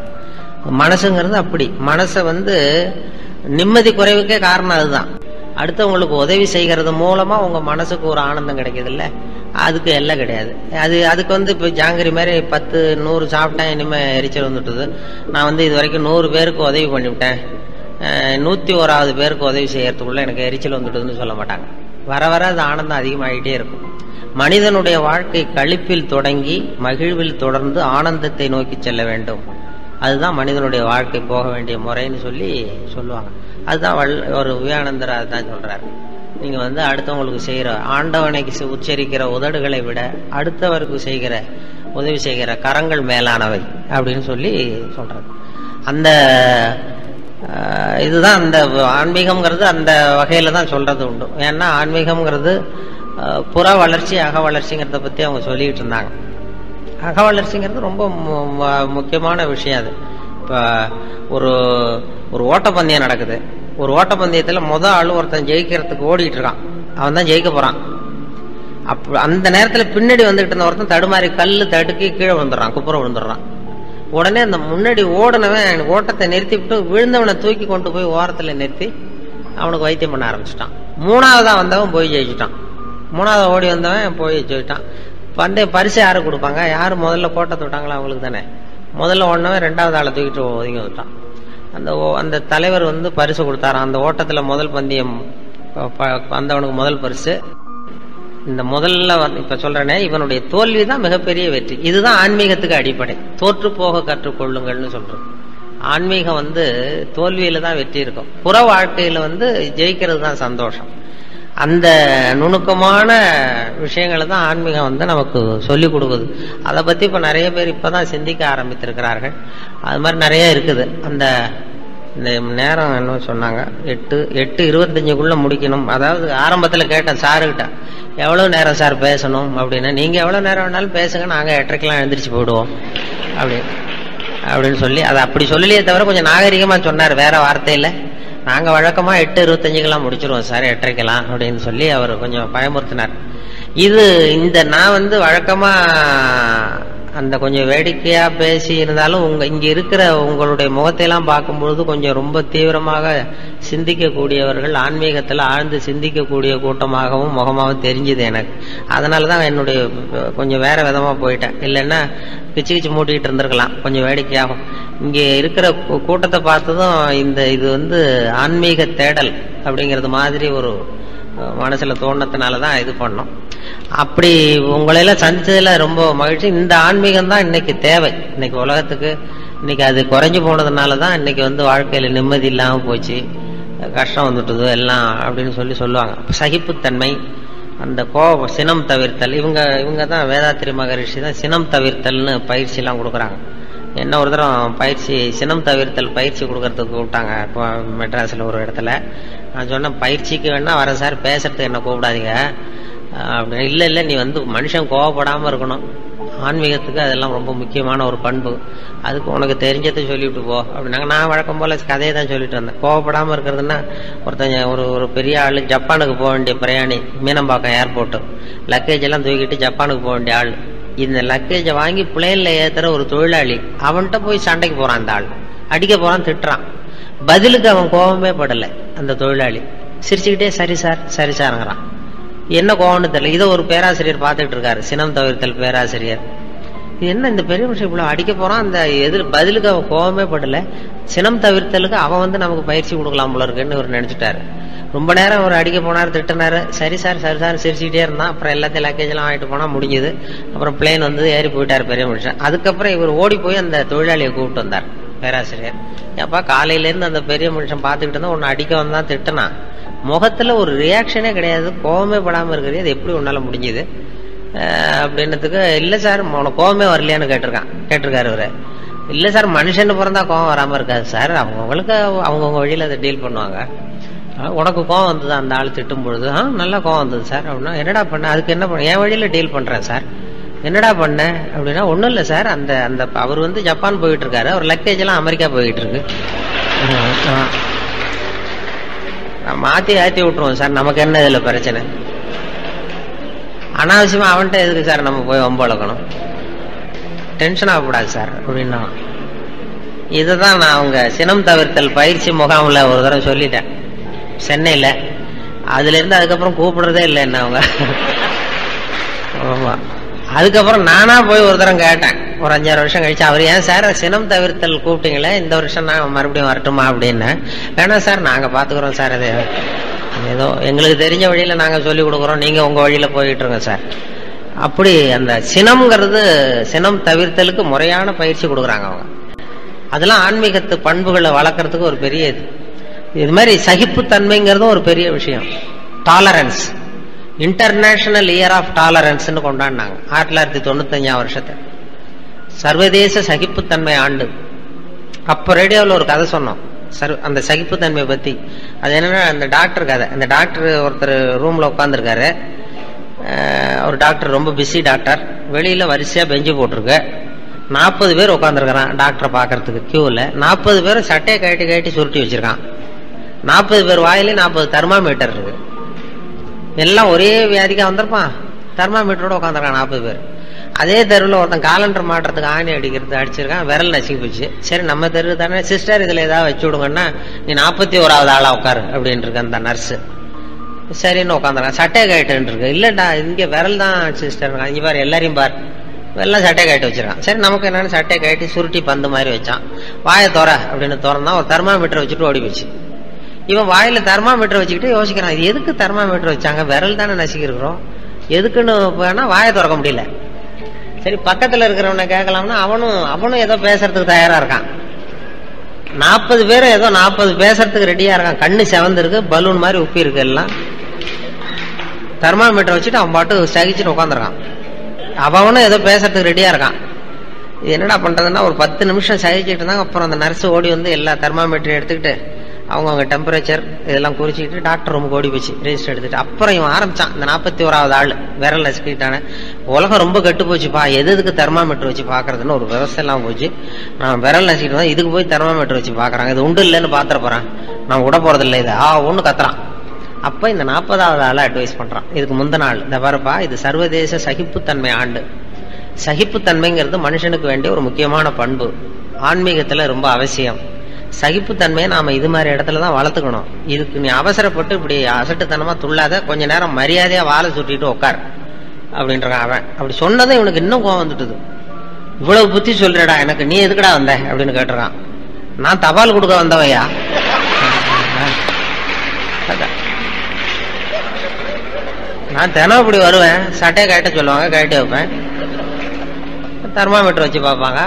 மனசுங்கிறது அப்படி. மனசை நிம்மதி குறைவுக்கே காரணம் அதுதான். அடுத்தவங்களுக்கு உதவி செய்கிறது மூலமா உங்க மனசுக்கு ஒரு ஆனந்தம் கிடைக்குது இல்ல, அதுக்கு எல்லாம் கிடையாது. அதுக்கு இப்ப ஜாங்கிரி மாதிரி 10 100 சாப்பிட்டேன், இனிமே எரிச்சல் வந்துட்டுது, நான் இது வரைக்கும் 100 பேருக்கு உதவி பண்ணிவிட்டேன், 101வது பேருக்கு உதவி செய்யறதுக்குள்ள எனக்கு எரிச்சல் வந்துட்டுதுன்னு சொல்ல மாட்டாங்க. வர வர அது ஆனந்தம் அதிகமாகிட்டே இருக்கும். மனிதனுடைய வாழ்க்கை களிப்பில் தொடங்கி மகிழ்வில் தொடர்ந்து ஆனந்தத்தை நோக்கி செல்ல வேண்டும். அதுதான் மனிதனுடைய வாழ்க்கை போக வேண்டிய முறைன்னு சொல்லுவாங்க. அதுதான் ஒரு விவேகானந்தர் அதுதான் சொல்றாரு. நீங்க அடுத்தவங்களுக்கு செய்யற, ஆண்டவனைக்கு உச்சரிக்கிற உதடுகளை விட அடுத்தவருக்கு உதவி செய்கிற கரங்கள் மேலானவை அப்படின்னு சொல்றாரு. அந்த இதுதான் அந்த ஆன்மீகம்ங்கிறது அந்த வகையில தான் சொல்றது உண்டு. ஏன்னா ஆன்மீகம்ங்கிறது புற வளர்ச்சி, அக வளர்ச்சிங்கிறத பத்தி அவங்க சொல்லிட்டு இருந்தாங்க. அக வளர்ச்சிங்கிறது ரொம்ப முக்கியமான விஷயம். அது இப்ப ஒரு ஓட்டப்பந்தயம் நடக்குது. ஒரு ஓட்டப்பந்தயத்துல ஆளு ஒருத்தன் ஜெயிக்கிறதுக்கு ஓடிட்டு இருக்கான், அவன் தான் ஜெயிக்க போறான். அந்த நேரத்துல பின்னாடி வந்துட்டு இருந்த ஒருத்தன் தடுமாறி கல்லு தடுக்கி கீழே விழுந்துடுறான், குப்புற விழுந்துடுறான். உடனே அந்த முன்னாடி ஓடனவன் ஓட்டத்தை நிறுத்தி விட்டு விழுந்தவனை தூக்கி கொண்டு போய் ஓரத்துல நிறுத்தி அவனுக்கு வைத்தியம் பண்ண ஆரம்பிச்சுட்டான். 3வதா வந்தவன் போய் ஜெயிச்சுட்டான். 3வது ஓடி வந்தவன் போய் ஜெயிட்டான். பந்தய பரிசு யாரு கொடுப்பாங்க? யாரு முதல்ல கோட்டை தொட்டாங்களோ அவங்களுக்கு தானே. முதல்ல ஓடினவன் 2வது ஆளை தூக்கிட்டு ஒதுங்கி வந்துட்டான். அந்த தலைவர் பரிசு கொடுத்தாராம். அந்த ஓட்டத்துல முதல் பந்தயம் வந்தவனுக்கு முதல் பரிசு. இந்த முதல்ல இப்ப சொல்றேனே, இவனுடைய தோல்விதான் மிகப்பெரிய வெற்றி. இதுதான் ஆன்மீகத்துக்கு அடிப்படை. தோற்று போக கற்றுக்கொள்ளுங்கள்னு சொல்றது. ஆன்மீகம் தோல்வியில தான் வெற்றி இருக்கும். புற வாழ்க்கையில ஜெயிக்கிறது தான் சந்தோஷம். அந்த நுணுக்கமான விஷயங்களை தான் ஆன்மீகம் வந்து நமக்கு சொல்லிக் கொடுக்குது. அதை பற்றி இப்போ நிறைய பேர் இப்போ தான் சிந்திக்க ஆரம்பித்திருக்கிறார்கள். அது மாதிரி நிறைய இருக்குது. இந்த நேரம் என்ன சொன்னாங்க, 8:25 முடிக்கணும். அதாவது ஆரம்பத்தில் கேட்டேன் சாருக்கிட்ட, எவ்வளோ நேரம் சார் பேசணும் அப்படின்னா, நீங்கள் எவ்வளோ நேரம் வேணாலும் பேசுங்க, நாங்கள் 8:30 எழுந்திரிச்சு போயிடுவோம் அப்படின்னு சொல்லி, அதை அப்படி சொல்லலையே தவிர கொஞ்சம் நாகரிகமாக சொன்னார், வேற வார்த்தையில். நாங்கள் வழக்கமாக 8:25 முடிச்சிருவோம் சார், 8:30 அப்படின்னு சொல்லி அவர் கொஞ்சம் பயமுறுத்தினார். இந்த நான் வந்து வழக்கமாக அந்த கொஞ்சம் வேடிக்கையா பேசி இருந்தாலும் இங்க இருக்கிற உங்களுடைய முகத்தையெல்லாம் பார்க்கும்பொழுது கொஞ்சம் ரொம்ப தீவிரமாக சிந்திக்கக்கூடியவர்கள், ஆன்மீகத்துல ஆழ்ந்து சிந்திக்கக்கூடிய கூட்டமாகவும் முகமாகவும் தெரிஞ்சுது எனக்கு. அதனாலதான் என்னுடைய கொஞ்சம் வேற விதமா போயிட்டேன். இல்லைன்னா கிச்சு மூட்டிகிட்டு இருந்திருக்கலாம் கொஞ்சம் வேடிக்கையாகும். இங்க இருக்கிற கூட்டத்தை பார்த்ததும் இது வந்து ஆன்மீக தேடல் அப்படிங்கிறது மாதிரி ஒரு மனசுல தோணத்தினாலதான் இது பண்ணோம். அப்படி உங்களையெல்லாம் சந்திச்சதுல ரொம்ப மகிழ்ச்சி. இந்த ஆன்மீகம் தான் இன்னைக்கு தேவை. இன்னைக்கு உலகத்துக்கு இன்னைக்கு அது குறைஞ்சு போனதுனாலதான் இன்னைக்கு வந்து வாழ்க்கையில நிம்மதி இல்லாம போச்சு, கஷ்டம் வந்துட்டுது எல்லாம் அப்படின்னு சொல்லுவாங்க. சகிப்புத்தன்மை, அந்த சினம் தவிர்த்தல். இவங்க தான் வேதாத்திரி மகரிஷி தான் சினம் தவிர்த்தல்னு பயிற்சி எல்லாம் கொடுக்குறாங்க. என்ன ஒரு தரம் சினம் தவிர்த்தல் பயிற்சி கொடுக்கறதுக்கு கூப்பிட்டாங்க மெட்ராஸ்ல ஒரு இடத்துல. நான் சொன்னேன், பயிற்சிக்கு வேணா வரேன் சார், பேசுறதுக்கு என்ன கூப்பிடாதீங்க அப்படின்னு. இல்லை நீ வந்து மனுஷன் கோவப்படாம இருக்கணும், ஆன்மீகத்துக்கு அதெல்லாம் ரொம்ப முக்கியமான ஒரு பண்பு, அதுக்கு உனக்கு தெரிஞ்சதை சொல்லிவிட்டு போ அப்படின்னாங்க. நான் வழக்கம் போல கதையை தான் சொல்லிட்டு வந்தேன். கோவப்படாம இருக்கிறதுனா, ஒரு பெரிய ஆளு ஜப்பானுக்கு போக வேண்டிய பிரயாணி, மீனம்பாக்கம் ஏர்போர்ட், லக்கேஜ் எல்லாம் தூக்கிட்டு ஜப்பானுக்கு போக வேண்டிய ஆள். இந்த லக்கேஜை வாங்கி பிளேன்ல ஏத்துற ஒரு தொழிலாளி, அவன்கிட்ட போய் சண்டைக்கு போறான். அந்த ஆள் அடிக்க போறான், திட்டுறான். பதிலுக்கு அவன் கோபமே படலை. அந்த தொழிலாளி சிரிச்சுக்கிட்டே சரி சார் சரி சாருங்கிறான். என்ன கோவம்னு தெரியல. இதை ஒரு பேராசிரியர் பார்த்துட்டு இருக்காரு, சினம் தவிர்த்தல் பேராசிரியர். இது என்ன இந்த பெரிய விஷயம் இவ்வளவு அடிக்க போறான், அந்த பதிலுக்கு அவன் கோவமே படல. சினம் தவிர்த்தலுக்கு அவன் வந்து நமக்கு பயிற்சி கொடுக்கலாம் போல இருக்குன்னு ஒரு நினைச்சிட்டாரு. ரொம்ப நேரம் அவர் அடிக்க போனார், திட்டினாரு. சரி சார் சரி சார் சிரிச்சுக்கிட்டே இருந்தான். அப்புறம் எல்லாத்தையும் லக்கேஜ் எல்லாம் வாங்கிட்டு போனா முடிஞ்சது. அப்புறம் பிளேன் வந்து ஏறி போயிட்டாரு பெரிய மனுஷன். அதுக்கப்புறம் இவர் ஓடி போய் அந்த தொழிலாளியை கூப்பிட்டு வந்தார் பேராசிரியர். ஏப்பா காலையில இருந்து அந்த பெரிய மனுஷன் பார்த்துக்கிட்டு இருந்தா உன்னை அடிக்க வந்தான், திட்டினான், முகத்துல ஒரு ரியாக்ஷனே கிடையாது, கோவமே படாம இருக்கிறது, அது எப்படி உன்னால முடிஞ்சது அப்படின்னதுக்கு, இல்ல சார் உனக்கு கோவமே வரலையான்னு கேட்டிருக்காரு இவரு. இல்ல சார் மனுஷன்னு பிறந்தா கோவம் வராம இருக்காது சார், அவங்களுக்கு அவங்கவுங்க வழியில அதை டீல் பண்ணுவாங்க. உனக்கு கோவம் வந்தது அந்த ஆள் திட்டும் பொழுது? நல்லா கோவம் வந்தது சார் அப்படின்னா. என்னடா பண்ண? அதுக்கு என்ன பண்ண? என் வழியில டீல் பண்றேன் சார். என்னடா பண்ண அப்படின்னா, ஒன்றும் இல்லை சார், அந்த அவர் வந்து ஜப்பான் போயிட்டு இருக்காரு, அவர் லக்கேஜ் எல்லாம் அமெரிக்கா போயிட்டு இருக்கு, மாத்தி ஆத்தி விட்டுருவோம் சார், நமக்கு என்ன இதுல பிரச்சனை, அனாவசியமா அவன்கிட்ட எதுக்கு சார் நம்ம போய் வம்பளக்கணும், டென்ஷன் ஆகக்கூடாது சார் அப்படின்னா. இதுதான் நான் அவங்க சினம் தவிர்த்தல் பயிற்சி முகாமில் ஒரு தடவை சொல்லிட்டேன் சென்னையில். அதுல இருந்து அதுக்கப்புறம் கூப்பிடுறதே இல்லை என்ன அவங்க. ஆமா, அதுக்கப்புறம் நானா போய் ஒரு தரம் கேட்டேன் ஒரு 5-6 வருஷம் கழிச்சு. அவர் ஏன் சார் சினம் தவிர்த்தல் கூப்பிட்டீங்களே, இந்த வருஷம் நான் மறுபடியும் வரட்டுமா அப்படின்னு. வேணாம் சார் நாங்க பாத்துக்கிறோம் சார், அது ஏதோ எங்களுக்கு தெரிஞ்ச வழியில நாங்க சொல்லி கொடுக்குறோம், நீங்க உங்க வழியில போயிட்டு இருங்க சார். அப்படி அந்த சினம்ங்கிறது, சினம் தவிர்த்தலுக்கு முறையான பயிற்சி கொடுக்குறாங்க அவங்க. அதெல்லாம் ஆன்மீகத்து பண்புகளை வளர்க்கறதுக்கு ஒரு பெரிய இது மாதிரி சகிப்புத்தன்மைங்கிறதும் ஒரு பெரிய விஷயம். Tolerance, international year of tolerance கொண்டாடினாங்க 1995 வருஷத்தை, சர்வதேச சகிப்புத்தன்மை ஆண்டு. அப்ப ரேடியோவில் ஒரு கதை சொன்னோம் அந்த சகிப்புத்தன்மையை பத்தி. அது என்னன்னா, அந்த டாக்டர் கதை. அந்த டாக்டர் ஒருத்தர் ரூம்ல உட்காந்துருக்காரு. ஒரு டாக்டர் ரொம்ப பிஸி டாக்டர், வெளியில வரிசையா பெஞ்சு போட்டிருக்கு, 40 பேர் உட்காந்துருக்கிறான் டாக்டரை பாக்குறதுக்கு கியூல. 40 பேரும் சட்டையை கட்டி சுருட்டி வச்சிருக்கான். 40 பேர் வாயிலே 40 தெர்மாமீட்டர் இருக்கு. எல்லாம் ஒரே வியாதிக்கா வந்திருப்பான், தெர்மாமீட்டரோட உட்காந்துருக்கான் 40 பேர். அதே தெருவில் ஒருத்தன் காலண்டர் மாட்டுறதுக்கு ஆணி அடிச்சிருக்கான், விரல் நசுக்கி போச்சு. சரி நம்ம தெரு தானே சிஸ்டர், இதுல ஏதாவது வச்சு விடுங்கன்னா, நீ 41வது ஆளா உட்காரு அப்படின்னு இருக்கு அந்த நர்ஸு. சரின்னு உட்காந்துருக்கான், சட்டையை கயிட்டு இருக்கு. இல்லடா இங்க விரல் தான் சிஸ்டர், இங்க பாரு எல்லாரையும் பாரு, எல்லாம் சட்டையை கயிட்டு வச்சிருக்கான். சரி நமக்கு என்னன்னு சட்டையை கயிட்டி சுருட்டி பந்து மாதிரி வச்சான். வாயை தோற அப்படின்னு திறந்தான், ஒரு தெர்மாமீட்டர் வச்சுட்டு ஓடி போச்சு. இவன் வாயில தெர்மாமீட்டர் வச்சுக்கிட்டு யோசிக்கிறான், இது எதுக்கு தெர்மாமீட்டர் வச்சாங்க, விரல் தானே நசுக்கி இருக்கிறோம், எதுக்குன்னு போனா வாயை திறக்க முடியல. சரி பக்கத்துல இருக்கிறவனை கேட்கலாம்னா அவனும் ஏதோ பேசுறதுக்கு தயாரா இருக்கான். 40 பேரும் ஏதோ 40 பேசுறதுக்கு ரெடியா இருக்கான். கண்ணு செவந்து இருக்கு, பலூன் மாதிரி உப்பி இருக்கு எல்லாம். தெர்மாமீட்டர் வச்சுட்டு அவன் பாட்டு சகிச்சுட்டு உட்காந்துருக்கான். அவனும் ஏதோ பேசுறதுக்கு ரெடியா இருக்கான். இது என்னடா பண்றதுன்னா ஒரு 10 நிமிஷம் சகிச்சுட்டு இருந்தாங்க. அப்புறம் அந்த நர்ஸ் ஓடி வந்து எல்லா தெர்மாமீட்டரையும் எடுத்துக்கிட்டு அவங்க டெம்பரேச்சர் இதெல்லாம் குறிச்சிக்கிட்டு டாக்டர் ரூமுக்கு ஓடி போச்சு ரெஜிஸ்டர் எடுத்துட்டு. அப்புறம் இவன் ஆரம்பிச்சான். இந்த 41வது ஆள் விரல் நசுக்கிட்டானே, உலகம் ரொம்ப கெட்டு போச்சுப்பா, எதுக்கு தெர்மாமீட்டர் வச்சு பாக்குறதுன்னு ஒரு விவசாயம் எல்லாம் போச்சு. நான் விரல் நசுக்கிட்டு தான் இதுக்கு போய் தெர்மாமீட்டர் வச்சு பாக்குறாங்க, இது உண்டு இல்லைன்னு பாத்துற போறேன், நான் விட போறது இல்லை, இது ஒண்ணு கத்துறான். அப்ப இந்த 40வது ஆளை அட்வைஸ் பண்றான். இதுக்கு முந்தின ஆள், இந்த பாருப்பா, இது சர்வதேச சகிப்புத்தன்மை ஆண்டு. சகிப்புத்தன்மைங்கிறது மனுஷனுக்கு வேண்டிய ஒரு முக்கியமான பண்பு, ஆன்மீகத்துல ரொம்ப அவசியம். சகிப்புத்தன்மையை நாம இது மாதிரி இடத்துலதான் வளர்த்துக்கணும். இதுக்கு நீ அவசரப்பட்டு இப்படி அசட்டுத்தனமா துள்ளாத, கொஞ்ச நேரம் மரியாதையா வாழை சுட்டிட்டு உட்கார் அப்படின்றான் அவன். அப்படி சொன்னதும் இவனுக்கு இன்னும் கோவம் வந்துட்டுது. இவ்வளவு புத்தி சொல்றடா எனக்கு, நீ எதுக்குடா வந்த அப்படின்னு கேட்டுறான். நான் தபால் கொடுக்க வந்தவையா, நான் தினம் இப்படி வருவேன், சட்டையை கட்ட சொல்லுவாங்க, கட்டி வைப்பேன், தெர்மாமீட்டர் வச்சு பார்ப்பாங்க,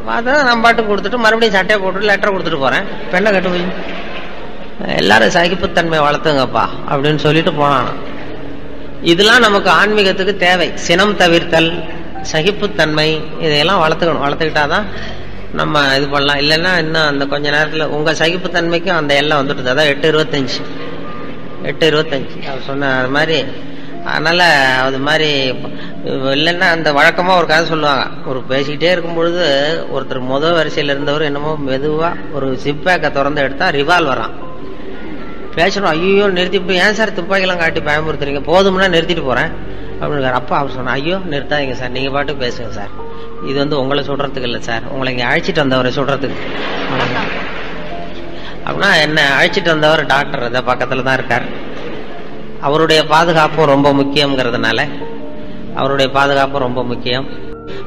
பார்த்தா நான் பாட்டு கொடுத்துட்டு மறுபடியும் சட்டையை போட்டுட்டு லெட்டர் கொடுத்துட்டு போறேன், பெண்ணை கட்டு போய் எல்லாரும் சகிப்புத்தன்மை வளர்த்துங்கப்பா அப்படின்னு சொல்லிட்டு போனான். இதெல்லாம் நமக்கு ஆன்மீகத்துக்கு தேவை. சினம் தவிர்த்தல், சகிப்புத்தன்மை, இதையெல்லாம் வளர்த்துக்கணும். வளர்த்துக்கிட்டாதான் நம்ம இது பண்ணலாம். இல்லைன்னா இன்னும் அந்த கொஞ்ச நேரத்தில் உங்க சகிப்புத்தன்மைக்கும் அந்த எல்லாம் வந்துட்டு, அதான் 8:25 அவர் சொன்ன அது மாதிரி. அதனால அது மாதிரி இல்லைன்னா அந்த வழக்கமா ஒரு கதை சொல்லுவாங்க. ஒரு பேசிக்கிட்டே இருக்கும் பொழுது ஒருத்தர் முதல் வரிசையில இருந்தவர் என்னமோ மெதுவா ஒரு ஜிப்பேக்கை திறந்து எடுத்தா ரிவால்வரான். பேசணும், ஐயோ நிறுத்திட்டு, ஏன் சார் துப்பாக்கிலாம் காட்டி பயமுறுத்துறீங்க, போதும்னா நிறுத்திட்டு போறேன் அப்படின்னு. அப்பா அவர் சொன்னா, ஐயோ நிறுத்தாதீங்க சார், நீங்க பாட்டுக்கு பேசுங்க சார், இது வந்து உங்களை சொல்றதுக்கு இல்லை சார், உங்களை இங்க அழைச்சிட்டு வந்தவரை சொல்றதுக்கு அப்படின்னா. என்ன அழைச்சிட்டு வந்தவர் டாக்டர் இதை பக்கத்துல தான் இருக்கார். அவருடைய பாதுகாப்பும் ரொம்ப முக்கியம்ங்கிறதுனால அவருடைய பாதுகாப்பும் ரொம்ப முக்கியம்.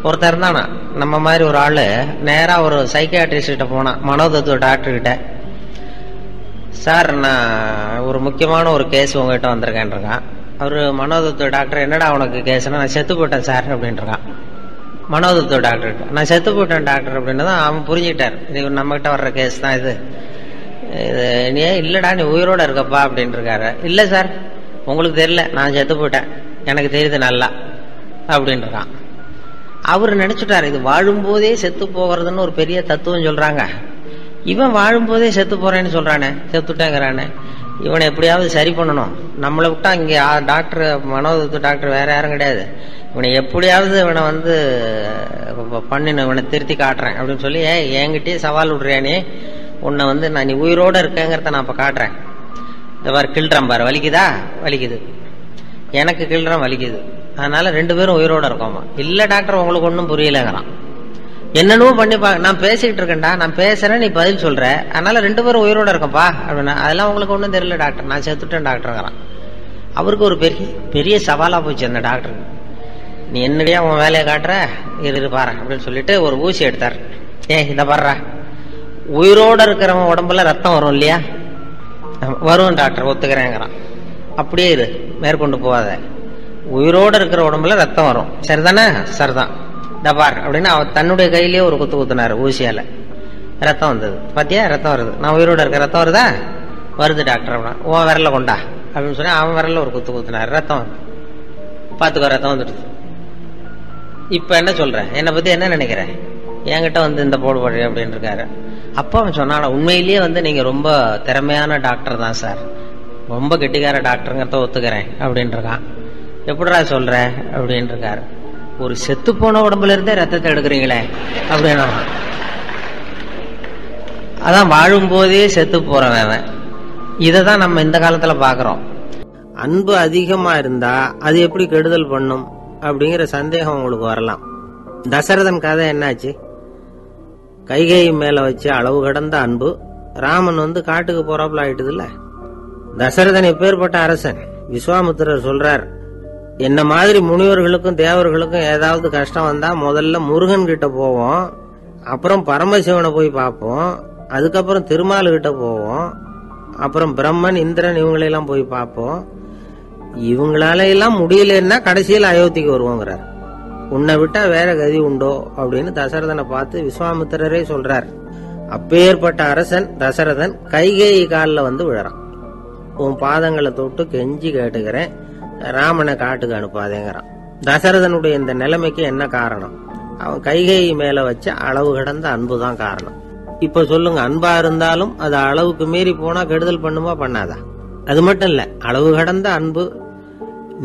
ஒருத்தர் தானா நம்ம மாதிரி ஒரு ஆளு நேரா ஒரு சைக்கியாட்ரிஸ்ட் கிட்ட போனான், மனோதத்துவ டாக்டர் கிட்ட. சார் நான் ஒரு முக்கியமான ஒரு கேஸ் உங்ககிட்ட வந்திருக்கேன்றான். அவரு மனோதத்துவ டாக்டர், என்னடா உனக்கு கேஸ்னா, நான் செத்து போயிட்டேன் சார் அப்படின்றான். மனோதத்துவ டாக்டர், நான் செத்து போயிட்டேன் டாக்டர் அப்படின்னு தான் அவன் புரிஞ்சுக்கிட்டார். இது நம்ம கிட்ட வர்ற கேஸ் தான் இது. நீ இல்லடா நீ உயிரோட இருக்கப்பா அப்படின்னு இருக்காரு. இல்ல சார் உங்களுக்கு தெரியல, நான் செத்து போயிட்டேன், எனக்கு தெரியுது நல்லா அப்படின்றான். அவரு நினைச்சுட்டாரு இது வாழும்போதே செத்து போகிறதுன்னு ஒரு பெரிய தத்துவம் சொல்றாங்க. இவன் வாழும்போதே செத்து போறேன்னு சொல்றானே, செத்துட்டேங்கிறானே, இவனை எப்படியாவது சரி பண்ணணும். நம்மளை விட்டா இங்க டாக்டர் மனோதத்துவ டாக்டர் வேற யாரும் கிடையாது. இவனை எப்படியாவது இவனை வந்து பண்ணின, இவனை திருத்தி காட்டுறேன் அப்படின்னு சொல்லி என்கிட்டயே சவால் விடுறியானே, உன்னை வந்து நான் நீ உயிரோட இருக்கேங்கிறத நான் இப்ப காட்டுறேன். இந்த மாதிரி கிள்றான் பாரு, வலிக்குதா, வலிக்குது, எனக்கு கிள்றான் வலிக்குது, அதனால 2 பேரும் உயிரோட இருக்கோமா. இல்ல டாக்டர் உங்களுக்கு ஒன்னும் புரியலங்கிறான். என்னென்னவோ பண்ணி நான் பேசிக்கிட்டு இருக்கேன்டா, நான் பேசுறேன், நீ பதில் சொல்ற, அதனால 2 பேரும் உயிரோட இருக்கோம்ப்பா அப்படின்னா. அதெல்லாம் உங்களுக்கு ஒன்றும் தெரியல டாக்டர், நான் செத்துட்டேன் டாக்டருங்கிறான். அவருக்கு ஒரு பெரிய சவாலா போச்சு அந்த டாக்டருக்கு. நீ என்னடியா உன் வேலையை காட்டுற, இரு பாரு அப்படின்னு சொல்லிட்டு ஒரு ஊசி எடுத்தார். இத பாடுறா, உயிரோட இருக்கிறவன் உடம்புல ரத்தம் வரும் இல்லையா, வரும் டாக்டர் ஒத்துக்கிறேங்கிறான். அப்படியே இரு, மேற்கொண்டு போவாத, உயிரோட இருக்கிற உடம்புல ரத்தம் வரும், சரிதானே, சரிதான், டபார் அப்படின்னு அவன் தன்னுடைய கையிலேயே ஒரு குத்து குத்துனாரு ஊசியால. ரத்தம் வந்தது, பாத்தியா ரத்தம் வருது, நான் உயிரோட இருக்க, ரத்தம் வருதா, வருது டாக்டர் அப்படின்னா. உன் விரல கொண்டா அப்படின்னு சொல்லி அவன் விரல ஒரு குத்து குத்துனாரு, ரத்தம் வருது, பாத்துக்கோ ரத்தம் வந்துடுது. இப்ப என்ன சொல்ற, என்னை பத்தி என்ன நினைக்கிற, என்கிட்ட வந்து இந்த போடு போடு அப்படின்னு இருக்காரு. அப்ப அவன் சொன்னான, உண்மையிலேயே வந்து நீங்க ரொம்ப திறமையான டாக்டர் தான் சார், ரொம்ப கெட்டிக்கார டாக்டருங்கிறத ஒத்துக்கிறேன் அப்படின்னு இருக்கான். எப்படிடா சொல்ற அப்படின்னு இருக்காரு. ஒரு செத்து போன உடம்புல இருந்தே ரத்தத்தை எடுக்கிறீங்களே அப்படின்னா, அதான் வாழும் போதே செத்து போறவன். இததான் நம்ம இந்த காலத்துல பாக்குறோம். அன்பு அதிகமா இருந்தா அது எப்படி கெடுதல் பண்ணும் அப்படிங்கிற சந்தேகம் உங்களுக்கு வரலாம். தசரதன் கதை என்னாச்சு, கைகை மேல வச்சு அளவு கடந்த அன்பு, ராமன் வந்து காட்டுக்கு போறாப்புல ஆயிட்டுது இல்ல. தசரதன் எப்பேற்பட்ட அரசன். விஸ்வாமித்திரர் சொல்றார், என்ன மாதிரி முனிவர்களுக்கும் தேவர்களுக்கும் ஏதாவது கஷ்டம் வந்தா முதல்ல முருகன் கிட்ட போவோம், அப்புறம் பரமசிவனை போய் பார்ப்போம், அதுக்கப்புறம் திருமால் கிட்ட போவோம், அப்புறம் பிரம்மன் இந்திரன் இவங்களெல்லாம் போய் பார்ப்போம், இவங்களால எல்லாம் முடியலன்னா கடைசியில் அயோத்திக்கு வருவோங்கிறார். உன்னை விட்டா வேற கதி உண்டோ அப்படின்னு தசரதனை பார்த்து விஸ்வாமித்திரரே சொல்றார். அப்பேற்பட்ட அரசன் தசரதன் கைகேயி காலில் வந்து விழறான். உன் பாதங்களை தொட்டு கெஞ்சி கேட்டுக்கிறேன், ராமனை காட்டுக்கு அனுப்பாதேங்கிறான். தசரதனுடைய இந்த நிலைமைக்கு என்ன காரணம்? அவன் கைகை மேல வச்ச அளவு கடந்த அன்புதான் காரணம். இப்ப சொல்லுங்க, அன்பா இருந்தாலும் அது அளவுக்கு மீறி போனா கெடுதல் பண்ணுமா பண்ணாதா? அது மட்டும் இல்ல, அளவு கடந்த அன்பு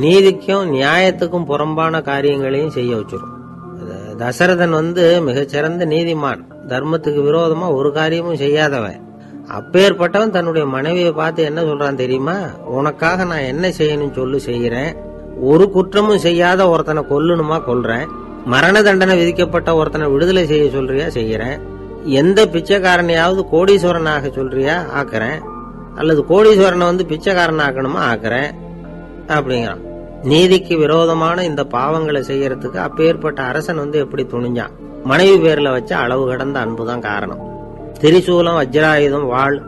நீதிக்கும் நியாயத்துக்கும் புறம்பான காரியங்களையும் செய்ய வச்சிரும். தசரதன் மிகச்சிறந்த நீதிமான், தர்மத்துக்கு விரோதமா ஒரு காரியமும் செய்யாதவன். அப்பேற்பட்டவன் தன்னுடைய மனைவியை பார்த்து என்ன சொல்றான் தெரியுமா? உனக்காக நான் என்ன செய்யணும் சொல்லு, செய்யறேன். ஒரு குற்றமும் செய்யாத ஒருத்தனை கொல்லணுமா கொல்றேன். மரண தண்டனை விதிக்கப்பட்ட ஒருத்தனை விடுதலை செய்ய சொல்றியா செய்யறேன். எந்த பிச்சைக்காரனையாவது கோடீஸ்வரனாக சொல்றியா ஆக்குறேன், அல்லது கோடீஸ்வரனை பிச்சைக்காரன் ஆக்கணுமா ஆக்குறேன் அப்படிங்கிறான். நீதிக்கு விரோதமான இந்த பாவங்களை செய்யறதுக்கு அப்பேற்பட்ட அரசன் எப்படி துணிஞ்சான்? மனைவி பேர்ல வச்ச அளவு கடந்த அன்புதான் காரணம். திரிசூலம், வஜ்ராயுதம், வாள்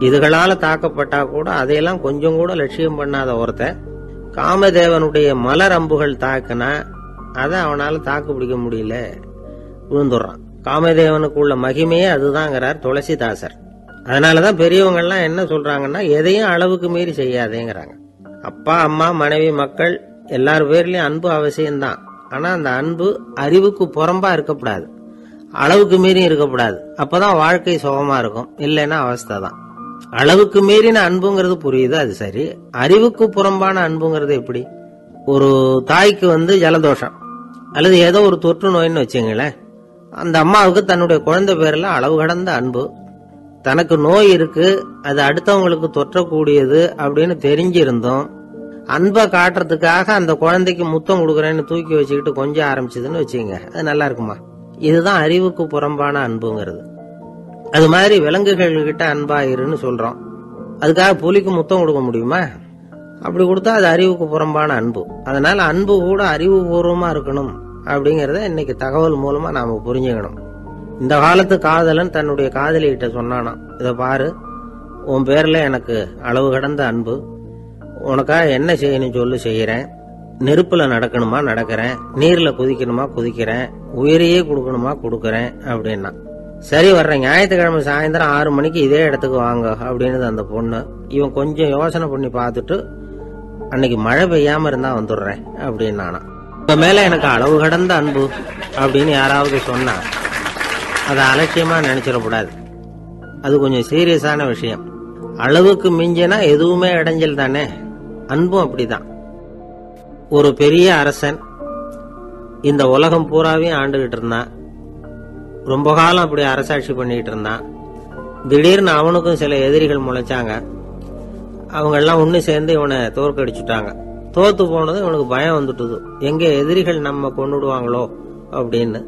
இதுகளால தாக்கப்பட்டா கூட அதையெல்லாம் கொஞ்சம் கூட லட்சியம் பண்ணாத ஒருத்த காமதேவனுடைய மலர் அம்புகள் தாக்குனா அதை அவனால தாக்கு பிடிக்க முடியல, விழுந்துடுறான். காமதேவனுக்கு உள்ள மகிமையே அதுதாங்கிறார் துளசிதாசர். அதனாலதான் பெரியவங்க எல்லாம் என்ன சொல்றாங்கன்னா, எதையும் அளவுக்கு மீறி செய்யாதேங்கிறாங்க. அப்பா, அம்மா, மனைவி, மக்கள் எல்லார் பேர்லயும் அன்பு அவசியம்தான். ஆனா அந்த அன்பு அறிவுக்கு புறம்பா இருக்கக்கூடாது, அளவுக்கு மீறி இருக்கக்கூடாது. அப்பதான் வாழ்க்கை சுகமா இருக்கும். இல்லைன்னா அவஸ்தை தான். அளவுக்கு மீறின அன்புங்கிறது புரியுது, அது சரி. அறிவுக்கு புறம்பான அன்புங்கிறது எப்படி? ஒரு தாய்க்கு ஜலதோஷம் அல்லது ஏதோ ஒரு தொற்று நோயின்னு வச்சுங்களேன். அந்த அம்மாவுக்கு தன்னுடைய குழந்தை பேர்ல அளவு கடந்த அன்பு. தனக்கு நோய் இருக்கு, அது அடுத்தவங்களுக்கு தொற்றக்கூடியது அப்படின்னு தெரிஞ்சிருந்தோம் அன்பை காட்டுறதுக்காக அந்த குழந்தைக்கு முத்தம் கொடுக்குறேன்னு தூக்கி வச்சுக்கிட்டு கொஞ்சம் ஆரம்பிச்சதுன்னு வச்சுங்க, அது நல்லா இருக்குமா? இதுதான் அறிவுக்கு புறம்பான அன்புங்கிறது. அது மாதிரி விலங்குகள் கிட்ட அன்பாயிருன்னு சொல்றோம். அதுக்காக புலிக்கு முத்தம் கொடுக்க முடியுமா? அப்படி கொடுத்தா அது அறிவுக்கு புறம்பான அன்பு. அதனால அன்பு கூட அறிவுபூர்வமா இருக்கணும் அப்படிங்கறத இன்னைக்கு தகவல் மூலமா நாம புரிஞ்சுக்கணும். இந்த காலத்து காதலன் தன்னுடைய காதலிகிட்ட சொன்னானா, இத பாரு, உன் பேர்ல எனக்கு அளவு கடந்த அன்பு, உனக்காக என்ன செய்யணும் சொல்லு செய்யறேன். நெருப்புல நடக்கணுமா நடக்கிறேன், நீர்ல குதிக்கணுமா குதிக்கிறேன், உயிரையே கொடுக்கணுமா கொடுக்கறேன் அப்படின்னா. சரி, வர்ற ஞாயிற்றுக்கிழமை சாயந்தரம் 6 மணிக்கு இதே இடத்துக்கு வாங்க அப்படின்னு அந்த பொண்ணு. இவன் கொஞ்சம் யோசனை பண்ணி பார்த்துட்டு, அன்னைக்கு மழை பெய்யாம இருந்தா வந்துடுறேன் அப்படின்னானா. இப்ப மேல எனக்கு அளவு கடந்த அன்பு அப்படின்னு யாராவது சொன்னா அதை அலட்சியமா நினைச்சிடக்கூடாது. அது கொஞ்சம் சீரியஸான விஷயம். அளவுக்கு மிஞ்சினா எதுவுமே இடைஞ்சல் தானே. அன்பும் அப்படிதான். ஒரு பெரிய அரசன் இந்த உலகம் பூராவையும் ஆண்டுகிட்டு இருந்தான். ரொம்ப காலம் அப்படி அரசாட்சி பண்ணிட்டு இருந்தான். திடீர்னு அவனுக்கும் சில எதிரிகள் முளைச்சாங்க. அவங்க எல்லாம் ஒண்ணு சேர்ந்து இவனை தோற்கடிச்சுட்டாங்க. தோத்து போனது இவனுக்கு பயம் வந்துட்டுது, எங்க எதிரிகள் நம்ம கொண்டுடுவாங்களோ அப்படின்னு.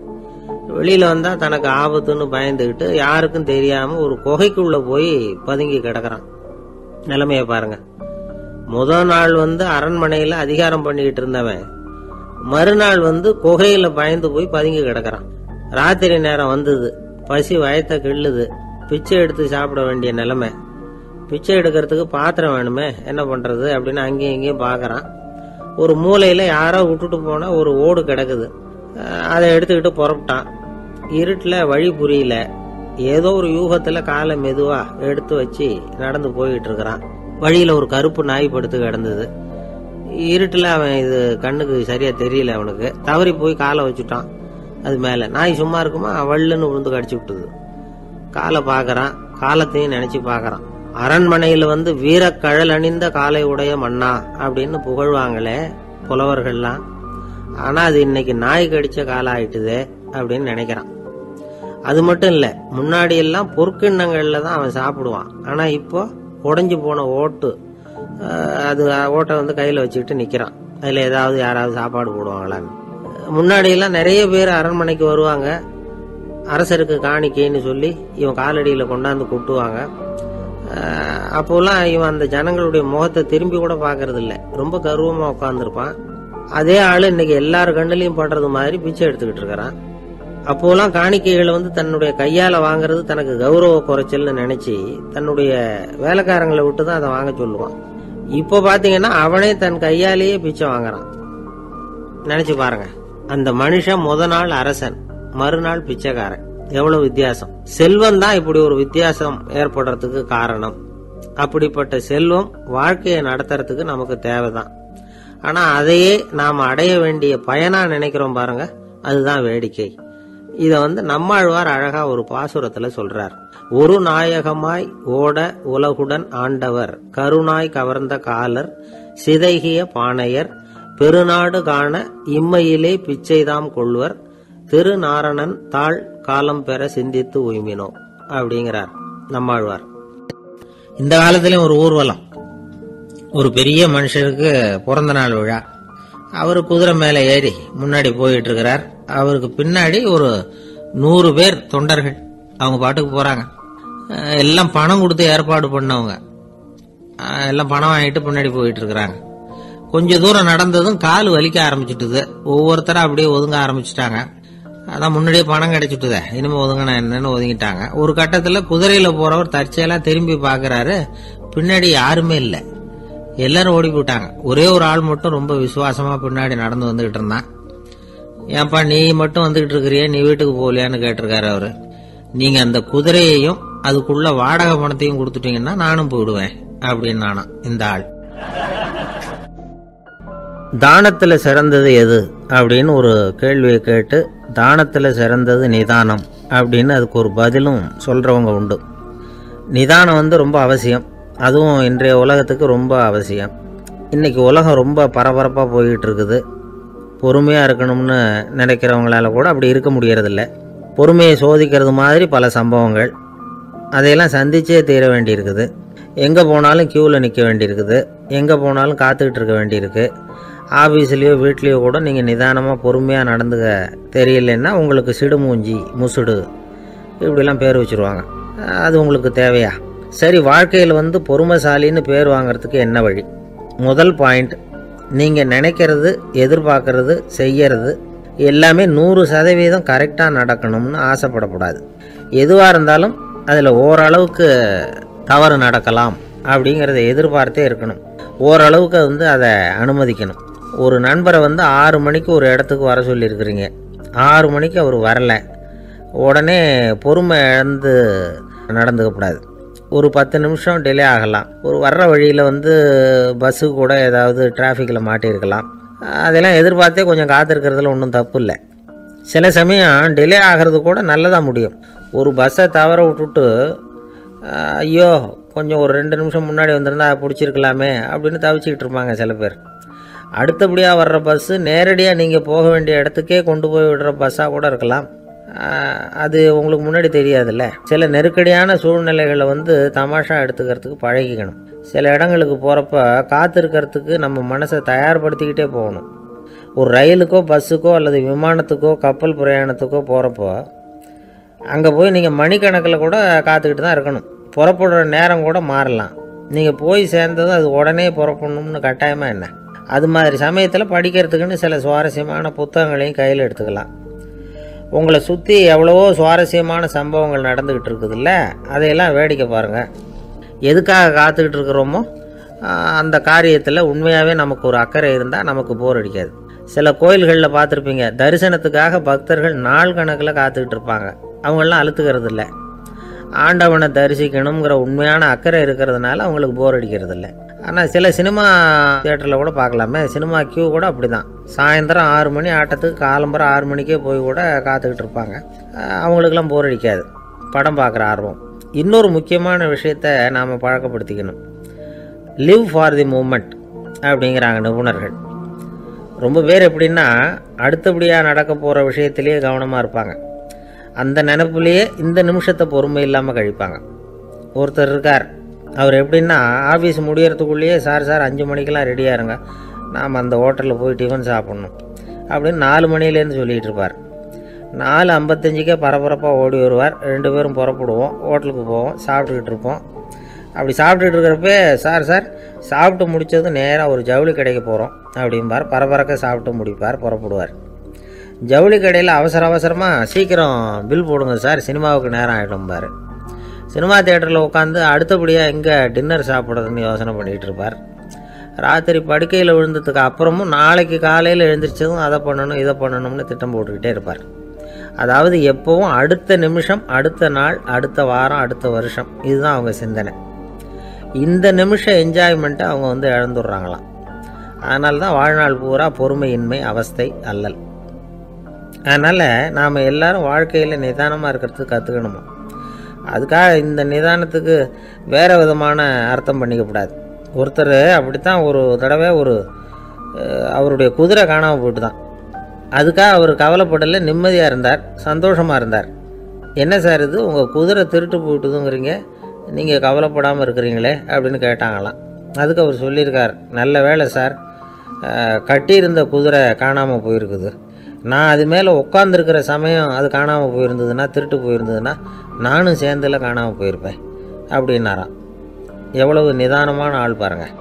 வெளியில வந்தா தனக்கு ஆபத்துன்னு பயந்துகிட்டு யாருக்கும் தெரியாம ஒரு குகைக்குள்ள போய் பதுங்கி கிடக்குறான். நிலைமைய பாருங்க. முதல் நாள் அரண்மனையில அதிகாரம் பண்ணிக்கிட்டு இருந்தவன் மறுநாள் குகையில பயந்து போய் பதுங்கி கிடக்குறான். ராத்திரி நேரம் வந்தது, பசி வயத்த கிள்ளுது, பிச்சை எடுத்து சாப்பிட வேண்டிய நிலைமை. பிச்சை எடுக்கிறதுக்கு பாத்திரம் வேணுமே, என்ன பண்றது அப்படின்னு அங்கேயும் இங்கேயும் பாக்குறான். ஒரு மூலையில யாரோ விட்டுட்டு போன ஒரு ஓடு கிடக்குது, அதை எடுத்துக்கிட்டு புறப்பட்டான். இருட்டுல வழி புரியல, ஏதோ ஒரு யூகத்துல காலை மெதுவா எடுத்து வச்சு நடந்து போயிட்டு இருக்கிறான். வழியில ஒரு கருப்பு நாய் படுத்து கிடந்தது. இருட்டுல அவன் இது கண்ணுக்கு சரியா தெரியல, அவனுக்கு தவறி போய் காலை வச்சுட்டான். அது மேல நாய் சும்மா இருக்குமா, வள்ளுன்னு விழுந்து கடிச்சு விட்டுது. காலை பாக்குறான், காலத்தையும் நினைச்சு பாக்குறான். அரண்மனையில வீரக்கழல் அணிந்த காலை உடைய மன்னா அப்படின்னு புகழ்வாங்களே புலவர்கள்லாம். ஆனா அது இன்னைக்கு நாய் கடிச்ச காலம் ஆயிட்டுதே அப்படின்னு நினைக்கிறான். அது மட்டும் இல்ல, முன்னாடி எல்லாம் பொற்கிண்ணங்கள்ல தான் அவன் சாப்பிடுவான். ஆனா இப்போ உடைஞ்சு போன ஓட்டு, அது ஓட்டை கையில வச்சுக்கிட்டு நிக்கிறான். அதுல ஏதாவது யாராவது சாப்பாடு போடுவாங்களான்னு. முன்னாடி எல்லாம் நிறைய பேர் அரண்மனைக்கு வருவாங்க, அரசருக்கு காணிக்கைன்னு சொல்லி இவன் காலடியில கொண்டாந்து கொட்டுவாங்க. அப்போலாம் இவன் அந்த ஜனங்களுடைய முகத்தை திரும்பி கூட பாக்குறது இல்ல, ரொம்ப கர்வமா உட்கார்ந்துருப்பான். அதே ஆளு இன்னைக்கு எல்லாரு கண்ணிலையும் படுறது மாதிரி பிச்சை எடுத்துக்கிட்டு இருக்கிறான். அப்போலாம் காணிக்கைகளை தன்னுடைய கையால வாங்குறது தனக்கு கௌரவ குறைச்சல்னு நினைச்சு தன்னுடைய வேலைக்காரங்களை விட்டுதான் அதை வாங்க சொல்லுவான். இப்ப பாத்தீங்கன்னா அவனே தன் கையாலேயே பிச்சை வாங்குறான். நினைச்சு பாருங்க, அந்த மனுஷன் முத நாள் அரசன், மறுநாள் பிச்சைக்காரன். எவ்வளவு வித்தியாசம். செல்வம் தான் இப்படி ஒரு வித்தியாசம் ஏற்படுறதுக்கு காரணம். அப்படிப்பட்ட செல்வம் வாழ்க்கையை நடத்துறதுக்கு நமக்கு தேவைதான். ஆனால் அதையே நாம் அடைய வேண்டிய பயனாக நினைக்கிறோம் பாருங்க, அதுதான் வேடிக்கை. இதை நம்மாழ்வார் அழகா ஒரு பாசுரத்தில் சொல்றார். ஒரு நாயகமாய் ஓட உலகுடன் ஆண்டவர், கருணாய் கவர்ந்த காலர், சிதைகிய பானையர், பெருநாடு காண இம்மையிலே பிச்சைதாம் கொள்வர், திருநாரணன் தாழ் காலம் பெற சிந்தித்து உய்மினோ அப்படிங்கிறார் நம்மாழ்வார். இந்த காலத்திலும் ஒரு ஊர்வலம், ஒரு பெரிய மனுஷருக்கு பிறந்த நாள் விழா. அவர் குதிரை மேல ஏறி முன்னாடி போயிட்டு இருக்கிறார். அவருக்கு பின்னாடி ஒரு 100 பேர் தொண்டர்கள் அவங்க பாட்டுக்கு போறாங்க. எல்லாம் பணம் கொடுத்து ஏற்பாடு பண்ணவங்க, எல்லாம் பணம் வாங்கிட்டு பின்னாடி போயிட்டு இருக்கிறாங்க. கொஞ்ச தூரம் நடந்ததும் கால் வலிக்க ஆரம்பிச்சுட்டுது. ஒவ்வொருத்தரும் அப்படியே ஒதுங்க ஆரம்பிச்சுட்டாங்க. அதான் முன்னாடியே பணம் கிடைச்சிட்டுதே, இனிமே ஒதுங்கினா என்னன்னு ஒதுங்கிட்டாங்க. ஒரு கட்டத்தில் குதிரையில போறவர் தற்செயலா திரும்பி பாக்குறாரு, பின்னாடி யாருமே இல்லை, எல்லாரும் ஓடி போயிட்டாங்க. ஒரே ஒரு ஆள் மட்டும் ரொம்ப விசுவாசமா பின்னாடி நடந்து வந்துகிட்டு இருந்தான். ஏன்பா நீ மட்டும் வந்துகிட்டு இருக்கிறியே, நீ வீட்டுக்கு போகலையான்னு கேட்டிருக்காரு அவரு. நீங்க அந்த குதிரையையும் அதுக்குள்ள வாடகை பணத்தையும் கொடுத்துட்டீங்கன்னா நானும் போயிடுவேன் அப்படின்னு நானா இந்த ஆள். தானத்துல சிறந்தது எது அப்படின்னு ஒரு கேள்வியை கேட்டு, தானத்துல சிறந்தது நிதானம் அப்படின்னு அதுக்கு ஒரு பதிலும் சொல்றவங்க உண்டு. நிதானம் ரொம்ப அவசியம், அதுவும் இன்றைய உலகத்துக்கு ரொம்ப அவசியம். இன்னைக்கு உலகம் ரொம்ப பரபரப்பாக போய்கிட்டு இருக்குது. பொறுமையாக இருக்கணும்னு நினைக்கிறவங்களால கூட அப்படி இருக்க முடியறதில்ல. பொறுமையை சோதிக்கிறது மாதிரி பல சம்பவங்கள், அதையெல்லாம் சந்திச்சே தீர வேண்டியிருக்குது. எங்கே போனாலும் க்யூவில் நிற்க வேண்டியிருக்குது, எங்கே போனாலும் காத்துக்கிட்டு இருக்க வேண்டியிருக்கு. ஆஃபீஸ்லேயோ வீட்லேயோ கூட நீங்கள் நிதானமாக பொறுமையாக நடந்துக்க தெரியலன்னா உங்களுக்கு சிடுமூஞ்சி, முசுடு இப்படிலாம் பேர் வச்சுருவாங்க. அது உங்களுக்கு தேவையா? சரி, வாழ்க்கையில் பொறுமைசாலின்னு பேர் வாங்கிறதுக்கு என்ன வழி? முதல் பாயிண்ட், நீங்கள் நினைக்கிறது, எதிர்பார்க்கறது, செய்யறது எல்லாமே 100% கரெக்டாக நடக்கணும்னு ஆசைப்படக்கூடாது. எதுவாக இருந்தாலும் அதில் ஓரளவுக்கு தவறு நடக்கலாம் அப்படிங்கிறத எதிர்பார்த்தே இருக்கணும். ஓரளவுக்கு அதை அனுமதிக்கணும். ஒரு நண்பரை 6 மணிக்கு ஒரு இடத்துக்கு வர சொல்லியிருக்கிறீங்க, 6 மணிக்கு அவர் வரலை, உடனே பொறுமை இழந்து நடந்துக்கக்கூடாது. ஒரு 10 நிமிஷம் டிலே ஆகலாம். ஒரு வர்ற வழியில் பஸ்ஸு கூட ஏதாவது டிராஃபிக்கில் மாட்டியிருக்கலாம். அதெல்லாம் எதிர்பார்த்தே கொஞ்சம் காத்திருக்கிறதுல ஒன்றும் தப்பு இல்லை. சில சமயம் டிலே ஆகிறது கூட நல்லதாக முடியும். ஒரு பஸ்ஸை தவற விட்டுட்டு ஐயோ கொஞ்சம் ஒரு 2 நிமிஷம் முன்னாடி வந்திருந்தா பிடிச்சிருக்கலாமே அப்படின்னு தவிச்சிக்கிட்டு இருப்பாங்க சில பேர். அடுத்தபடியாக வர்ற பஸ்ஸு நேரடியாக நீங்கள் போக வேண்டிய இடத்துக்கே கொண்டு போய் விடுற பஸ்ஸாக கூட இருக்கலாம். அது உங்களுக்கு முன்னாடி தெரியாதுல்ல. சில நெருக்கடியான சூழ்நிலைகளை தமாஷா எடுத்துக்கிறதுக்கு பழகிக்கணும். சில இடங்களுக்கு போகிறப்ப காத்திருக்கிறதுக்கு நம்ம மனசை தயார்படுத்திக்கிட்டே போகணும். ஒரு ரயிலுக்கோ பஸ்ஸுக்கோ அல்லது விமானத்துக்கோ கப்பல் பிரயாணத்துக்கோ போகிறப்போ அங்கே போய் நீங்கள் மணிக்கணக்கில் கூட காத்துக்கிட்டு தான் இருக்கணும். புறப்படுற நேரம் கூட மாறலாம். நீங்கள் போய் சேர்ந்ததும் அது உடனே புறப்படணும்னு கட்டாயமாக என்ன? அது மாதிரி சமயத்தில் படிக்கிறதுக்குன்னு சில சுவாரஸ்யமான புத்தகங்களையும் கையில் எடுத்துக்கலாம். உங்களை சுற்றி எவ்வளவோ சுவாரஸ்யமான சம்பவங்கள் நடந்துக்கிட்டு இருக்குதுல்ல, அதையெல்லாம் வேடிக்கை பாருங்கள். எதுக்காக காத்துக்கிட்டு இருக்கிறோமோ அந்த காரியத்தில் உண்மையாகவே நமக்கு ஒரு அக்கறை இருந்தால் நமக்கு போர் அடிக்காது. சில கோயில்களில் பார்த்துருப்பீங்க, தரிசனத்துக்காக பக்தர்கள் நாள் கணக்கில் காத்துக்கிட்டு இருப்பாங்க. அவங்களெலாம் அழுத்துக்கிறது இல்லை. ஆண்டவனை தரிசிக்கணுங்கிற உண்மையான அக்கறை இருக்கிறதுனால அவங்களுக்கு போர் அடிக்கிறது இல்லை. ஆனால் சில சினிமா தியேட்டரில் கூட பார்க்கலாமே, சினிமா கியூ கூட அப்படி தான். சாயந்தரம் 6 மணி ஆட்டத்துக்கு காலம்பரம் 6 மணிக்கே போய் கூட காத்துக்கிட்டு இருப்பாங்க. அவங்களுக்கெல்லாம் போர் அடிக்காது, படம் பார்க்குற ஆர்வம். இன்னொரு முக்கியமான விஷயத்தை நாம் பழக்கப்படுத்திக்கணும். லிவ் ஃபார் தி மூமெண்ட் அப்படிங்கிறாங்க நிபுணர்கள். ரொம்ப பேர் எப்படின்னா அடுத்தபடியாக நடக்க போகிற விஷயத்திலேயே கவனமாக இருப்பாங்க. அந்த நினைப்புலேயே இந்த நிமிஷத்தை பொறுமை இல்லாமல் கழிப்பாங்க. ஒருத்தர் இருக்கார், அவர் எப்படின்னா ஆஃபீஸ் முடியறதுக்குள்ளேயே சார் 5 மணிக்கெல்லாம் ரெடியாக இருங்க, நாம் அந்த ஹோட்டலில் போய் டிஃபன் சாப்பிட்ணும் அப்படின்னு 4 மணிலேருந்து சொல்லிகிட்டு இருப்பார். 4:55 பரபரப்பாக ஓடி வருவார். 2 பேரும் புறப்படுவோம், ஹோட்டலுக்கு போவோம், சாப்பிட்டுக்கிட்டு இருப்போம். அப்படி சாப்பிட்டுட்டு இருக்கிறப்ப சார் சாப்பிட்டு முடித்ததும் நேராக ஒரு ஜவுளி கடைக்கு போகிறோம் அப்படிம்பார். பரபரக்க சாப்பிட்டு முடிப்பார், புறப்படுவார். ஜவுளி கடையில் அவசரமாக சீக்கிரம் பில் போடுங்க சார், சினிமாவுக்கு நேரம் ஆகிடும்பார். சினிமா தியேட்டரில் உட்காந்து அடுத்தபடியாக எங்கே டின்னர் சாப்பிட்றதுன்னு யோசனை பண்ணிகிட்டு இருப்பார். ராத்திரி படுக்கையில் விழுந்ததுக்கு அப்புறமும் நாளைக்கு காலையில் எழுந்திரிச்சதும் அதை பண்ணணும் இதை பண்ணணும்னு திட்டம் போட்டுக்கிட்டே இருப்பார். அதாவது எப்போவும் அடுத்த நிமிஷம், அடுத்த நாள், அடுத்த வாரம், அடுத்த வருஷம், இதுதான் அவங்க சிந்தனை. இந்த நிமிஷம் என்ஜாய்மெண்ட்டை அவங்க இழந்துடுறாங்களாம். அதனால தான் வாழ்நாள் பூரா பொறுமையின்மை அவஸ்தை அல்லல். அதனால் நாம் எல்லோரும் வாழ்க்கையில் நிதானமாக இருக்கிறதுக்கு கற்றுக்கணுமா. அதுக்காக இந்த நிதானத்துக்கு வேறு விதமான அர்த்தம் பண்ணிக்கக்கூடாது. ஒருத்தர் அப்படித்தான் ஒரு தடவை அவருடைய குதிரை காணாமல் போயிட்டு தான். அதுக்காக அவர் கவலைப்படலை, நிம்மதியாக இருந்தார், சந்தோஷமாக இருந்தார். என்ன சார் இது, உங்கள் குதிரை திருட்டு போயிட்டுதுங்கிறீங்க, நீங்கள் கவலைப்படாமல் இருக்கிறீங்களே அப்படின்னு கேட்டாங்களாம். அதுக்கு அவர் சொல்லியிருக்கார், நல்ல வேலை சார், கட்டியிருந்த குதிரை காணாமல் போயிருக்குது. நான் அது மேலே உட்காந்துருக்கிற சமயம் அது காணாமல் போயிருந்ததுன்னா, திருட்டு போயிருந்ததுன்னா நானும் சேர்ந்தில் காணாமல் போயிருப்பேன் அப்படின்னாராம். எவ்வளவு நிதானமான ஆள் பாருங்கள்.